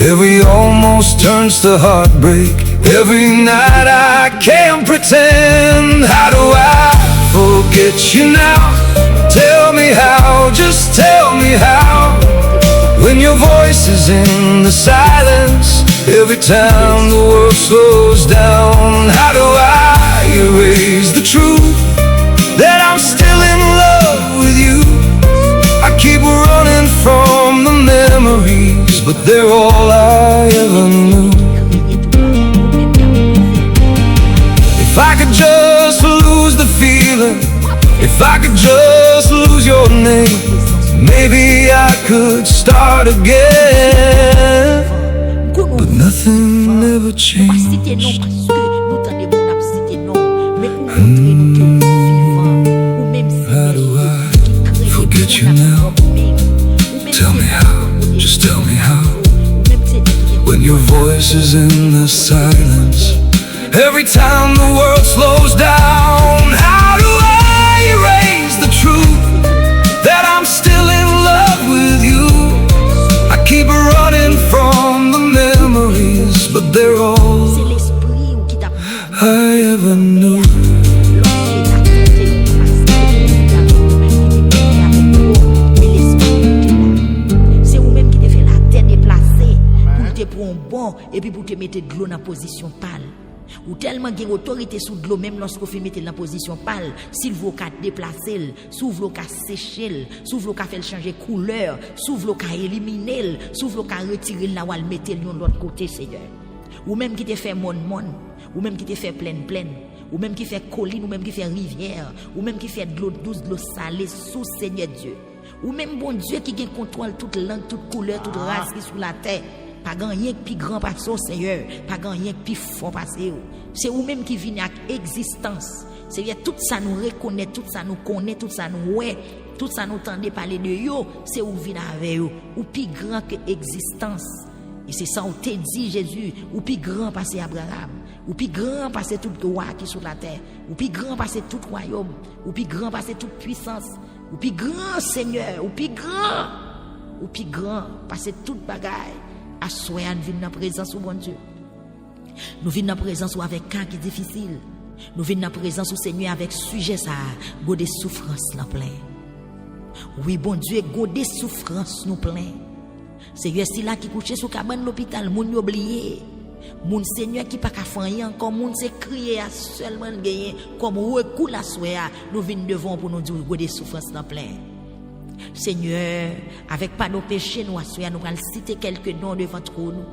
Every almost turns to heartbreak. Every night I can't pretend. How do I forget you now? Tell me how, just tell me how. When your voice is in the silence, every time the world slows down. How do I erase the truth that I'm still in love with you? I keep running from the memories, but they're all I ever knew. If I could just lose the feeling, if I could just lose your name, maybe I could start again. But nothing ever changed. How do I forget you now? Tell me how, just tell me how. When your voice is in the silence, every time the world slows down. How do I erase the truth that I'm still in love with you? I keep running from the memories, but they're all I ever knew. Bon, et puis pour te mettre de l'eau dans position pâle. Ou tellement de autorité sous de l'eau, même lorsqu'on fait mettre dans position pâle, s'il vous qu'à déplacer, s'ouvre l'eau qu'à sécher, s'ouvre l'eau qu'à faire changer couleur, s'ouvre l'eau qu'à éliminer, s'ouvre l'eau qu'à retirer là où elle mettre de l'autre côté, Seigneur. Ou même qui te fait mon, ou même qui te fait pleine, ou même qui fait colline, ou même qui fait rivière, ou même qui fait de l'eau douce, de l'eau salée, sous Seigneur Dieu. Ou même bon Dieu qui contrôle toute langue, toute couleur, toute race qui est sur la terre. Pas rien qui plus grand passe au Seigneur, pas rien qui plus fort passer. C'est vous même qui vient avec existence. Seigneur, tout ça nous reconnaît, tout ça nous connaît, tout ça nous ouais, tout ça nous tendait parler de yo, c'est vous vient avec vous, ou plus grand que existence. Et c'est ça on te dit Jésus, ou plus grand passer Abraham, ou plus grand passer tout roi qui est sur la terre, ou plus grand passer tout royaume, ou plus grand passer toute puissance, ou plus grand Seigneur, ou plus grand passer toute bagaille. À soi, nous venons dans la présence de bon Dieu. Nous venons dans la présence avec cas qui est difficile. Nous venons dans la présence du Seigneur avec sujet ça, go des souffrances là plein. Oui, bon Dieu, go des souffrances nous plein. Seigneur, c'est là qui couche sur cabane l'hôpital, moun oublié. Moun Seigneur qui pas ka faire encore moun c'est crier à seulement gagner comme recours la soya, nous venons devant pour nous dire go des souffrances là plein. Seigneur, avec pas nos péchés, nous allons citer quelques noms devant trône.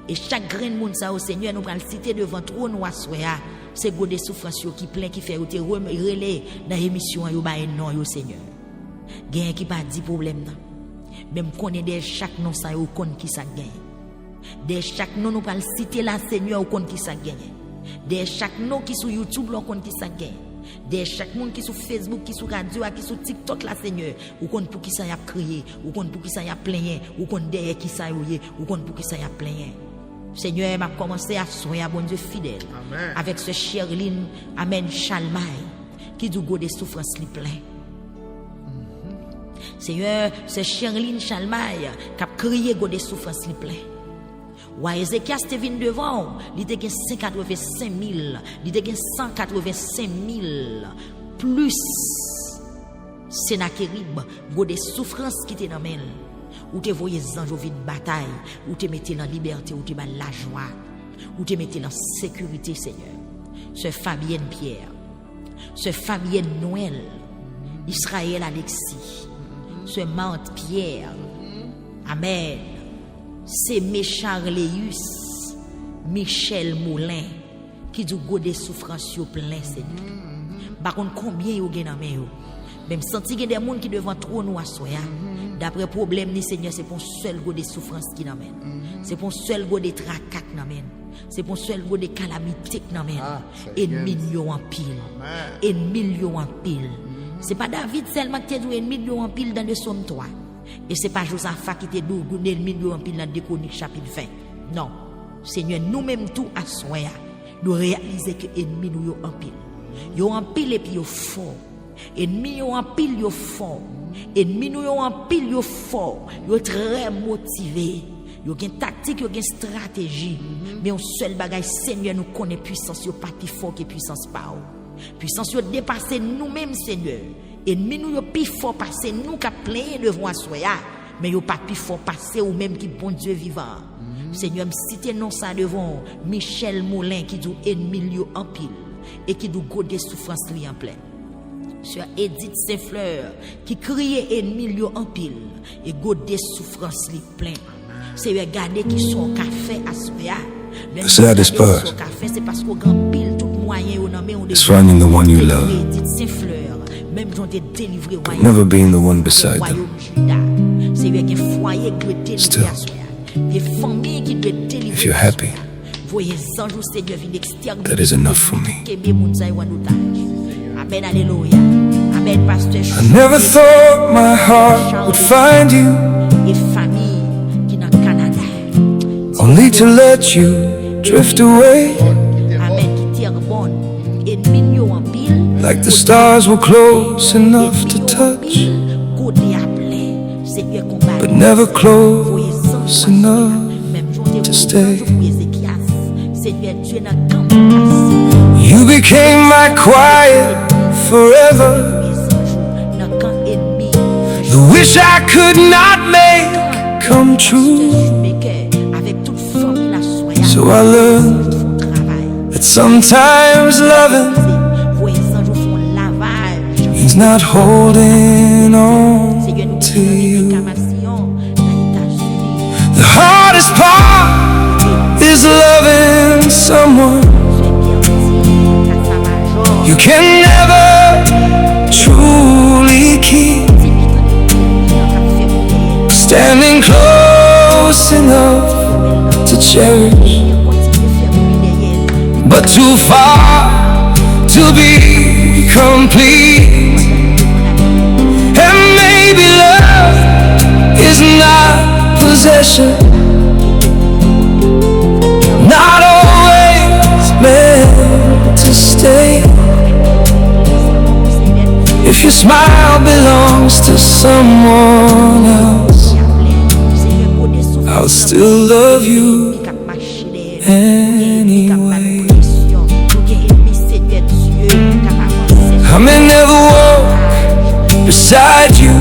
Et chaque grain de monde, ça, au Seigneur, nous allons citer devant trône, nous c'est des souffrances qui plein, qui fait relais dans l'émission, non, Seigneur. Gagne qui pas dit problème. Même qu'on est de chaque nom, ça, au compte qui ça gagne. De chaque nom, nous allons citer la Seigneur, au compte qui ça gagne. De chaque nom qui sur YouTube, au compte qui ça gagne. De chaque monde qui sur Facebook, qui sur radio, qui sur TikTok là Seigneur, ou compte pour qui ça y a crié, ou compte pour qui ça y a plaigné, ou compte derrière qui ça y ou compte pour qui ça y a plaigné. Seigneur m'a commencé à soigner bon Dieu fidèle. Amen. Avec ce Cherline, amen Chalmay qui du go des souffrances li plein. Seigneur, ce Cherline Chalmay qui a crié go des souffrances li plein. Ouais, Ézéchias te vient devant, il te gagne 185 000, il te gagne 185 000, plus Sénachérib, go des souffrances qui te n'amène, ou te voyez anges vide bataille, ou te mettez dans la liberté, ou te bat la joie, ou te mettez dans la sécurité, Seigneur. Ce Fabienne Pierre, ce Fabienne Noël, Israël Alexis, ce Marthe Pierre, amen. C'est Mécharléus, Michel Moulin, qui dit go des souffrances plein, Seigneur. Par contre, combien vous avez dans main? Même senti que des gens qui devant trop nous assoya. D'après problème ni Seigneur, c'est pour seul go des souffrances qui n'amène. C'est pour seul go des tracas qui n'amène. C'est pour seul go des calamités qui n'amène. Et millions en pile. Et millions en pile. C'est pas David seulement qui a dit millions en pile dans le Somme 3. Et c'est pas Josaphat qui te donné le million en pile dans le Chroniques chapitre 20. Non. Seigneur, nous-mêmes tout à soya, nous réaliser que ennemis nous en pile. Yo en pile et puis yo fort. Ennemi yo en pile yo fort. Ennemi nous yo en pile yo fort. Yo très motivé. Yo gen tactique, yo gen stratégie. Mais on seul bagage Seigneur nous connaît puissance yo pas plus fort que puissance pa ou. Puissance yo dépasser nous-mêmes Seigneur. Ennemi nous yo plus fort passer nous qui plein devant soya. Mais yo pas plus fort passer ou même qui bon Dieu vivant. Seigneur me cite non ça devant Michel Moulin qui dit ennemi yo en pile et qui dit goder souffrance li en plein. Sur Edith Saint-Fleur qui criait ennemi yo en pile et goder souffrance li plein. C'est regarder qui sont café à soya. The saddest part c'est parce qu'on grand pile tout moyen au nommé on is finding the one you love, Edith Saint-Fleur même j'ont été délivré but never being the one beside them. C'est un foyer qui doit délivrer Still, des familles qui doivent délivrer. if you're happy, Voyez anges Seigneur viennent exterminer. that is enough for me. Amen, alléluia. Amen, pasteur. I never thought my heart would find you, Et famille qui dans Canada. only to let you drift away. Amen, qui tire bonne. Ennemi yo en pile. Like the stars were close enough to touch, but never close enough to stay. You became my quiet forever, the wish I could not make come true. So I learned that sometimes loving means not holding on to you. The hardest part is loving someone you can never truly keep, standing close enough to cherish, but too far to be complete. And maybe love is not possession, not always meant to stay. If your smile belongs to someone else, I'll still love you anyway. I may never walk beside you,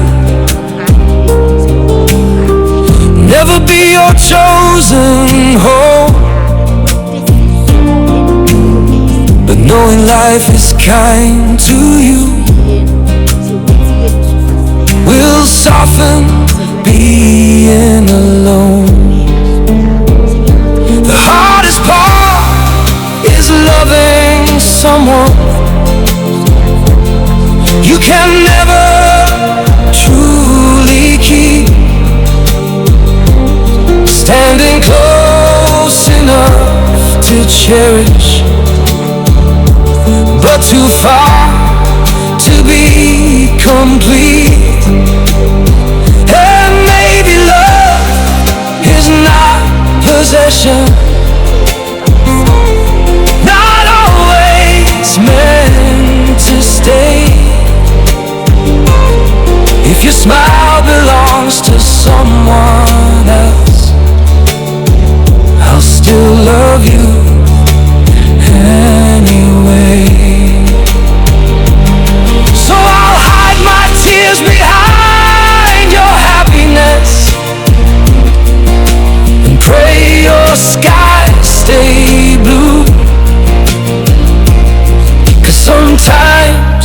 never be your chosen home, but knowing life is kind to you will soften being alone. The hardest part is loving someone you can never truly keep, standing close enough to cherish, but too far to be complete. And maybe love is not possession, not always meant to stay. If your smile belongs to someone else, I'll still love you anyway. So I'll hide my tears behind your happiness and pray your skies stay blue. 'Cause sometimes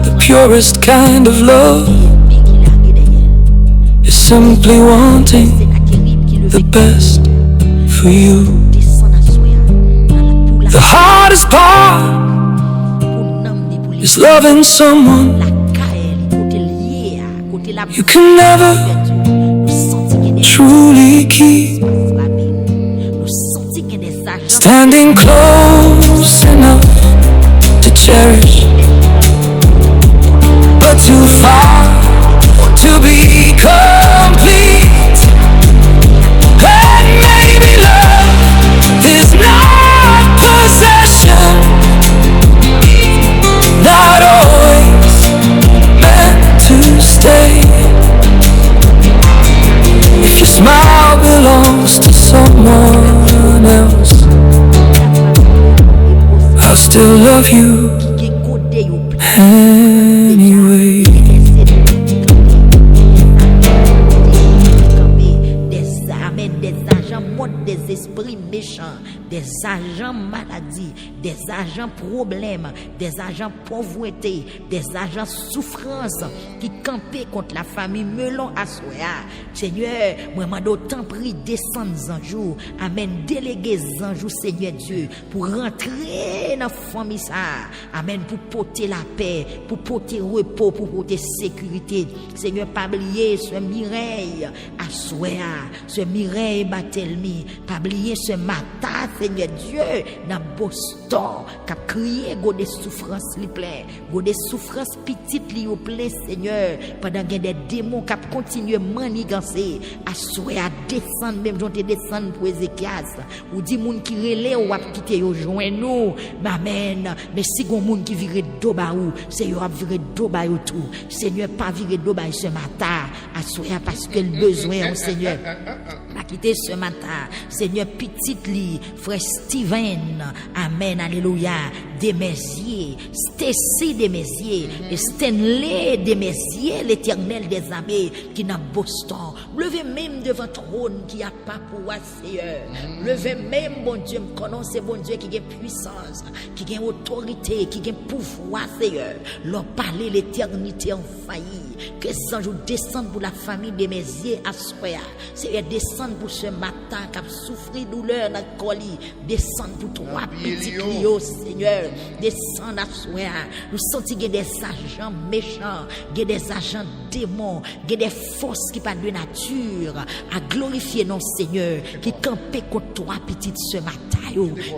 the purest kind of love is simply wanting the best for you. The hardest part is loving someone you can never truly keep, standing close enough to cherish, but too far to be complete. And maybe love is not possession, not always love you anyway. Des agents montent, des esprits méchants, des agents maladies, des agents problèmes, des agents pauvreté, des agents souffrance qui campaient contre la famille Melon à Soya. Seigneur, moi d'autant prie descendre un jour, amen, déléguer un jour, Seigneur Dieu, pour rentrer dans la famille ça, amen, pour porter la paix, pour porter repos, pour porter sécurité. Seigneur, pas oublier ce Mireille à Soya, ce Mireille Batelmi, pas oublier ce matin, Seigneur Dieu, dans Boston, qui a crié, go des souffrances li plein, go des souffrances petites li au plein, Seigneur, pendant qu'il y a des démons qui continuent à manigancer, à souhaiter à descendre, même j'en te descendre pour Ézéchias, ou dit moun qui relève ou a quitté yo joint nous, amen, mais si gon moun qui vire doba ou, c'est yo a viré doba ou tout, Seigneur, pas viré doba ce matin, à souhaiter parce que le besoin, Seigneur, a quitté ce matin, Seigneur, petite li, frère Steven, amen, alléluia, Desméziers, Stacy Desméziers, et Stanley Desméziers, l'Éternel des armées, qui n'a Boston, levez même devant trône qui a pas pour Seigneur, levez même, bon Dieu, me connaît, c'est bon Dieu qui a puissance, qui a autorité, qui a pouvoir, Seigneur, leur parler l'éternité en failli, que sans jour descendre pour la famille Desméziers à Soya, Seigneur, descendre pour ce matin qui a souffert douleur dans le colis, descendre pour trois petits clients, Seigneur, descendre à Soya, nous sentons qu'il y a des agents méchants, il y a des agents démons, il y a des forces qui parlent de nature, à glorifier nos Seigneur, qui campaient contre trois petites ce matin,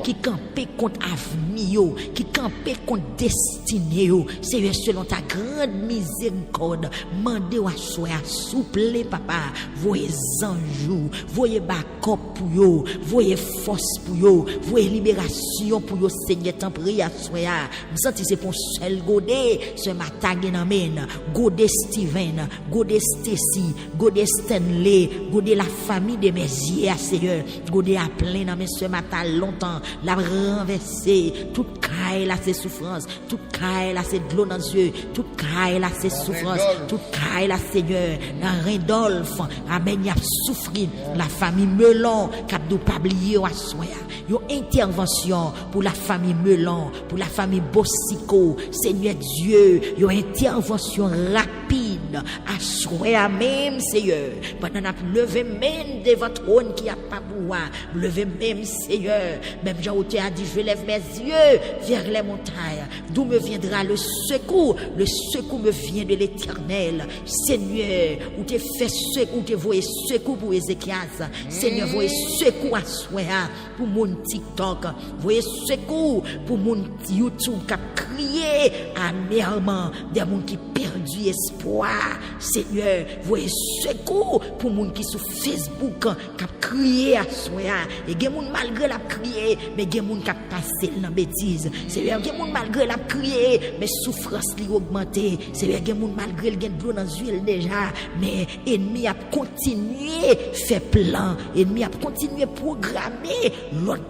qui campaient contre avenir, qui campaient contre destinée, Seigneur, selon ta grande miséricorde, mandez à Soya, souple, papa, voyez anges, voyez backup pour vous, voyez force pour vous, voyez libération pour vous, Seigneur, tant prie à Soya, me senti c'est pour seul Godé, ce matin, amen, Godé Steven, Godé Stacy, Godé Stanley, Godé la famille de Desméziers, Seigneur, Godé a plein dans ce matin longtemps, la renversé, toute caille là ses souffrances, toute caille là c'est de l'eau dans les yeux, toute caille là c'est souffrance, toute caille là Seigneur, dans Randolph, amen, y a souffri, la famille Melon, cap de pas oublier à Soya, yo intervention pour la famille Melon, pour la famille Bossico, Seigneur Dieu, yo intervention rapide à Soya même, Seigneur, pendant n'a levé même devant trône qui a pas pouvoir, levé même, Seigneur, même Jean-Auté a dit, je lève mes yeux vers les montagnes, d'où me viendra le secours me vient de l'Éternel, Seigneur, où t'es fait secours, où t'es voyé secours pour Ézéchias, Seigneur, voyez secours à Soya, pour mon TikTok, voyez secours pour mon YouTube qui a crié amèrement, des gens qui perdu espoir, Seigneur, voyez secours pour mon qui sur Facebook qui a crié à Soya, et des gens malgré la crié, mais des gens qui a passé dans bêtise, Seigneur, des gens malgré la crié, mais souffrance li augmenté, Seigneur, des gens malgré le gain de l'eau dans l'huile déjà, mais ennemi a continué faire plan, ennemi a continué programmer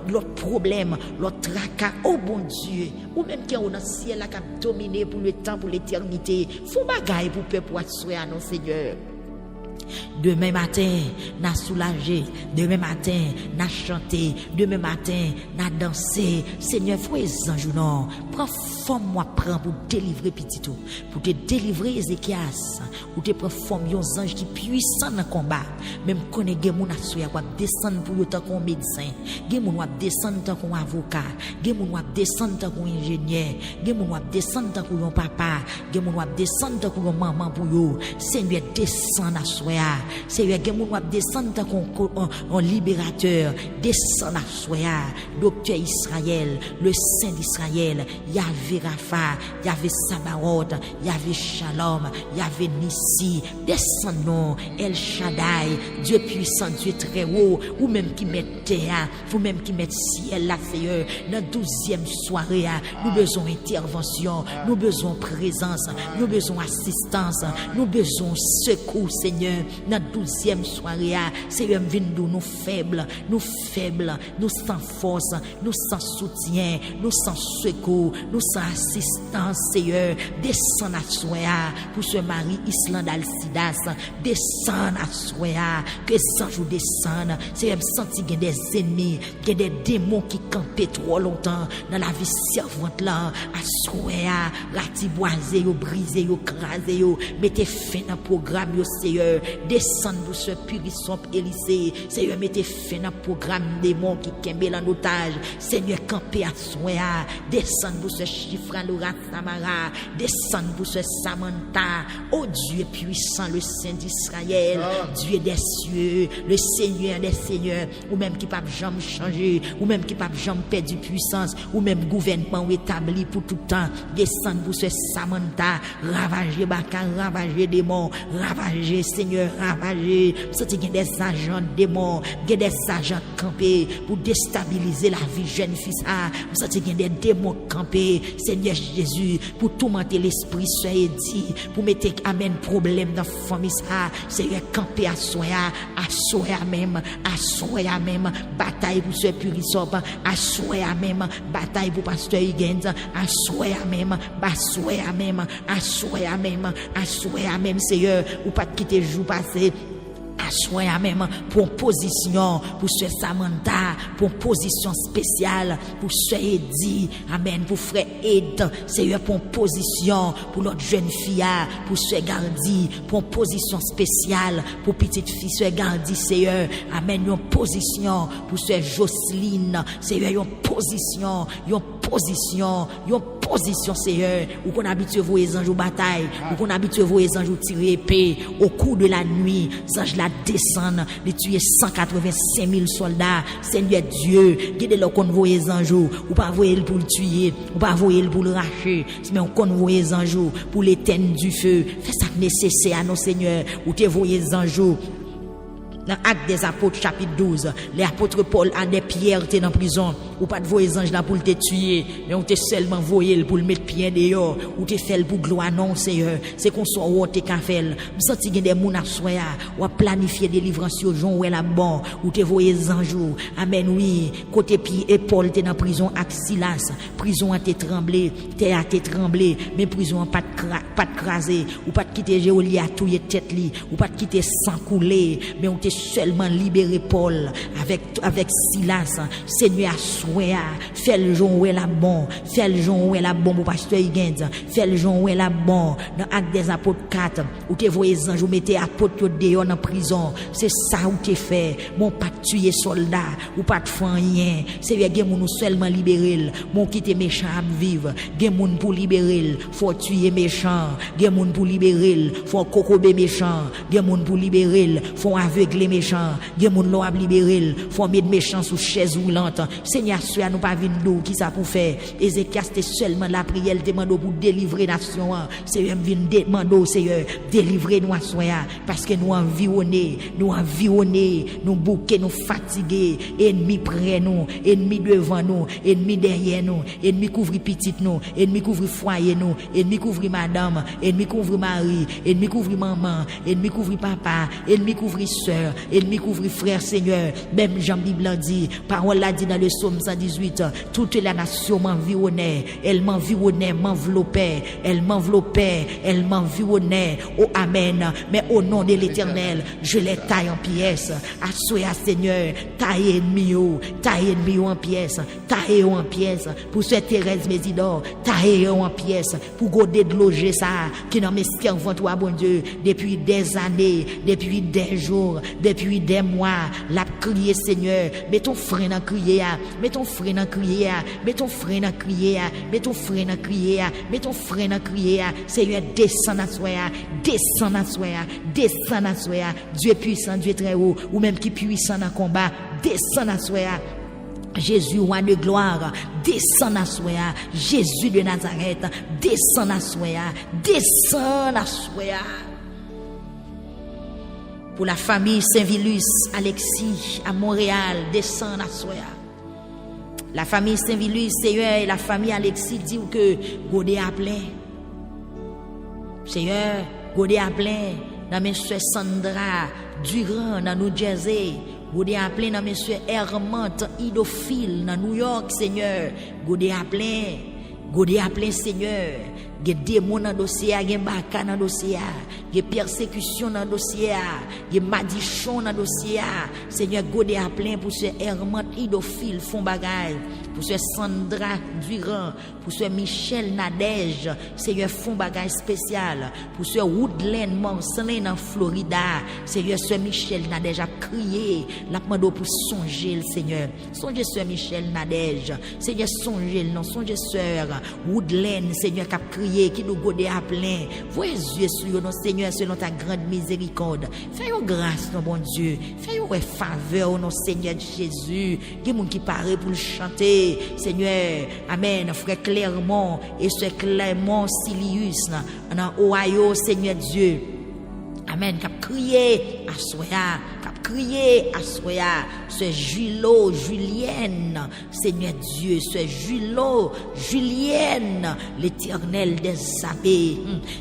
l'autre problème, l'autre tracas, oh bon Dieu, ou même qui est dans le ciel qui a dominé pour le temps, pour l'éternité, faut bagaille pour peuple pour assurer non Seigneur. Demain matin, n'a soulagé. Demain matin, n'a chanté. Demain matin, n'a dansé. Seigneur, frère ange non. Prends forme moi prends pour délivrer petit tout. Pour te délivrer Ézéchias. Ou te prends forme yon ange qui puissant dans le combat. Même connaît gen moun assoya wap descendre pour yo tant qu'on médecin. Gen moun wap descendre tant qu'on avocat. Gen moun wap descendre tant qu'on ingénieur. Gen moun wap descendre tant qu'on papa. Gen moun wap descendre tant qu'on maman pour yo. Seigneur descend assoya. Seigneur, gen moun wap descendre tant qu'on libérateur. Descend assoya. Docteur Israël, le Saint d'Israël, Yahvé Rapha, Yahvé Sabaoth, Yahvé Shalom, Yahvé Nissi, descendons, El Shaddai, Dieu puissant, Dieu très haut, ou même qui met terre, ou même qui met ciel là, Seigneur, dans 12e soirée, nous besoin intervention, nous besoin présence, nous besoin assistance, nous besoin secours, Seigneur, dans 12e soirée, Seigneur, viens nous faibles, nous sans force, nous sans soutien, nous sans secours, nous sans assistance, Seigneur. Descends à soya pour ce mari Island Alcidas, descends à soya, que sans jour descende, Seigneur, me senti qu'il y a des ennemis, qu'il y a des démons qui campaient trop longtemps dans la vie servante là, à soya, ratiboiser, briser, craser, mettez fin dans le programme, Seigneur, descends pour ce purisson Élysée, Seigneur, mettez fin dans le programme démons qui kembe en otage, Seigneur, campé à soya, descends pour ce chiffre à l'orat Samara, descends pour ce Samantha, oh Dieu puissant, le Saint d'Israël, Dieu des cieux, le Seigneur des seigneurs, ou même qui pas jamais changer, ou même qui pas jamais perdre puissance, ou même gouvernement établi pour tout temps, descends pour ce Samantha, ravager Baka, ravager démons, ravager Seigneur, ravager, ça il y a des agents démons, il y a des agents campés pour déstabiliser la vie jeune fille, ça il y a des démons campés, Seigneur Jésus, pour tourmenter l'esprit, soyez dit, pour mettre amen problème dans la famille, Seigneur, camper à soya même, bataille pour ce purissop, à soya même, bataille pour pasteur Higgins, à soya même, Seigneur, ou pas quitter jour passé. Assoya même pour position pour ce Samantha, pour position spéciale pour ce Eddie, amen, pour frère Ed, Seigneur, pour position pour l'autre jeune fille, pour ce Gardi, pour position spéciale pour petite fille ce Gardi, Seigneur, amen, une position pour ce Jocelyne, Seigneur, une position, Seigneur, où qu'on habitue vos anges bataille, où qu'on habitue vos anges tirer épée, au cours de la nuit, anges la descendent, de tuer 185 000 soldats, Seigneur Dieu, guidez-le qu'on voit les anges, ou pas voyer pour le tuer, ou pas voyer pour le racher, mais on convoie les anges pour l'éteindre du feu, fais ça nécessaire à nos Seigneur, ou te voyez les anges. Dans Actes des Apôtres chapitre 12, les apôtres Paul a des pierres dans la prison, ou pas de voyer anges là pour te tuer, mais on te seulement voyer pour le mettre pied dehors, ou te fait pour gloire non Seigneur, c'est qu'on soit ou te ka fait. Me senti des moun a soya, ou a planifier délivrance sur Jean ou la bon, ou te voyer anges. Amen oui, côté pied et Paul te dans prison avec Silas, prison a te tremblé, terre a te tremblé, mais prison pas de craser, ou pas de quitter Géolia touyer tête li, ou pas de quitter sang couler, mais on te seulement libérer Paul avec Silas, Seigneur soya, fais le jour où est la bon, pour pasteur Higgins, fais le jour où est la bon, dans Actes des Apôtres 4, où te voyez anges, ou mettez apôtres dehors en prison, c'est ça où te fait, mon pas tuer soldat, ou pas de faire rien, Seigneur, gen moun seulement libérer, mon quitter méchant à vivre, gen moun pour libérer, faut tuer méchant, gen moun pour libérer, faut cocober méchant, gen moun pour libérer, faut aveugler méchant, gen moun l'on a libéré, faut mettre méchant sous chaise roulante. Seigneur, sois nous pas vinn qui ça pour faire. Ézéchias c'était seulement la prière demande pour délivrer nation. Seigneur vinn demander Seigneur, délivrer nous soya parce que nous environnés, nous bouqués, nous fatigués, ennemi près nous, ennemi devant nous, ennemi derrière nous, ennemi couvre petite nous, ennemi couvre foyer nous, ennemi couvre madame, ennemi couvre mari, ennemi couvre maman, ennemi couvre papa, ennemi couvre sœur, ennemi couvre frère Seigneur. Même Jean Bible a dit, parole l'a dit dans le psaume 118, toute la nation m'environnait, elle m'environnait, m'enveloppait, elle m'environnait, oh amen, mais au nom de l'Éternel, je les taille en pièces, assoya Seigneur, taille ennemi en pièces, pour ce Thérèse Mésidor, taille en pièces, pour goder de loger ça, qui n'a mes servants toi bon Dieu, depuis des années, depuis des jours, depuis des mois, la crier Seigneur, mets ton frein à crier, mets ton frein à crier, mets ton frein à crier, mets ton frein à crier, mets ton frein à crier, Seigneur descend à soi, Dieu puissant, Dieu très haut, ou même qui puissant dans le combat, descend à soi. Jésus, roi de gloire, descend à soi. Jésus de Nazareth, descend à soi. Pour la famille Saint-Vilus, Alexis, à Montréal, descend à soi. La famille Saint-Vilus, Seigneur, et la famille Alexis dit que Godé a plein. Seigneur, Godé a plein. dans monsieur Sandra Durand dans New Jersey. Godé à plein dans monsieur Hermant Idophile dans New York, Seigneur. Godé à plein, Seigneur. Ge démon dans dossier, ge baka dans dossier, ge persécution dans dossier, ge madichon dans dossier. Seigneur, godé à plein pour ce Hermant Idophile font bagaille, pour ce Sandra Durand, pour ce Michel Nadège, Seigneur font bagaille spécial, pour ce Woodland Marcelin en Florida, Seigneur ce Michel Nadège a crié, la demande pour songer le Seigneur. Songez ce Michel Nadège, Seigneur songez non, songez sœur Woodland, Seigneur qui a crié, qui nous godé à plein. Voyez yeux sur nous, Seigneur, selon ta grande miséricorde. Fais-nous grâce, non, bon Dieu. Fais-nous faveur, non, Seigneur Jésus. Qui moun qui paraît pour le chanter. Seigneur, Amen. Frère Clermont et ce Clermont Silius, en Ohio, Seigneur Dieu. Amen. Cap crier à soya, cap crier à soya. Ce Julo, Julienne, Seigneur Dieu, ce Julo, Julienne, l'Éternel des armées,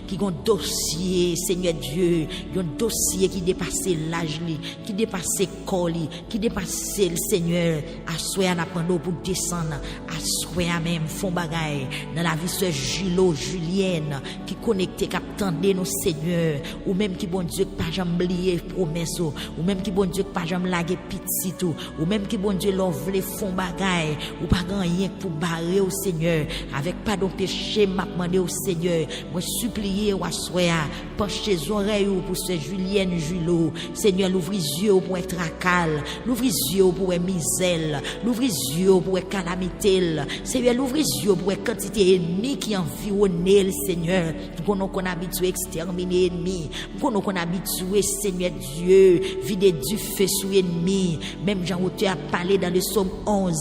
qui ont dossier, Seigneur Dieu, un dossier qui dépasse l'âge, qui dépasse colis, qui dépasse le Seigneur. À soya n'a pas pour descendre, à soya même font bagaille dans la vie ce Julo, Julienne, qui connecté, qui attendait nos Seigneurs, ou même qui bon Dieu pas jamais oublier promesse, ou même qui bon Dieu pas jamais laguer petit tout, ou même qui bon Dieu leur voulait font bagaille, ou pas rien pour barrer au Seigneur, avec pas de péché m'a demandé au Seigneur, moi supplier ou assoya, penchez les oreilles pour ce Julienne Julo, Seigneur l'ouvre les yeux pour être tracal, l'ouvre les yeux pour être misère, l'ouvre les yeux pour être calamité, Seigneur l'ouvre les yeux pour être quantité ennemi qui environne le Seigneur, qu'on habitué exterminer ennemi, qu'on habitué Seigneur Dieu, vider du feu sur ennemi, même Jean-Auteur a parlé dans le psaume 11,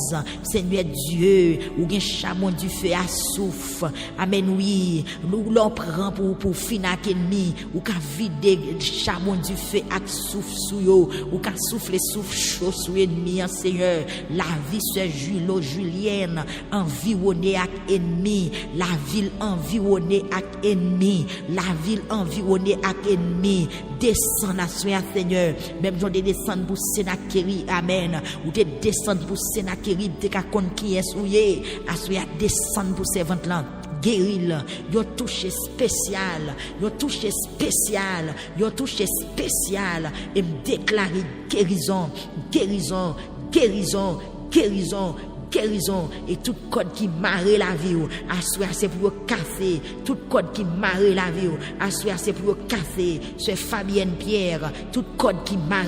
Seigneur Dieu, ou gen chamon du feu à souffle, amen oui, nous l'on prend pour finir ennemi, ou ka vider chamon du feu à souffle sous yo, ou ka souffler souffle chaud sur ennemi, Seigneur, la vie se Julo, Julienne, environnée avec ennemi, la ville environnée avec ennemi, la ville environnée avec ennemi, descend à soi, Seigneur, même j'en descend pour Sénakeri, amen, ou te descend pour Sénakeri, te ka kon qui est souillé, à soi descend pour servante là. Guéril, yon touché spécial, yon touché spécial, yon touché spécial, et me déclarer guérison, guérison, guérison, guérison, guérison, et tout code qui marre la vie, assoir c'est pour casser, tout code qui marre la vie, assoir c'est pour casser, ce Fabienne Pierre, tout code qui marre,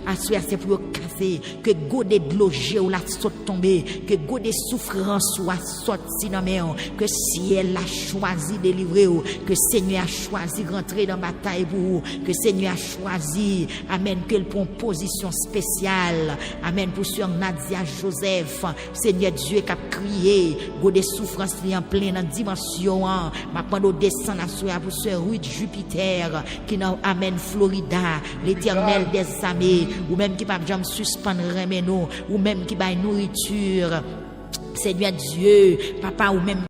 assoir c'est pour casser, que godé de loger ou la saute tomber, que godé souffrance soit sorti dans mer, que ciel a choisi de livrer, que Seigneur a choisi de rentrer dans la bataille pour vous, que Seigneur a choisi, amen, que le prend position spéciale, amen, pour sur Nadia Joseph, Seigneur Dieu qui a crié, go des souffrances en pleine en dimension, ma pando descend à soi pour ce Ruth Jupiter qui n'a amen Florida, l'Éternel des armées, ou même qui pas jamais suspendre remeno, ou même qui baille nourriture. Seigneur Dieu, papa ou même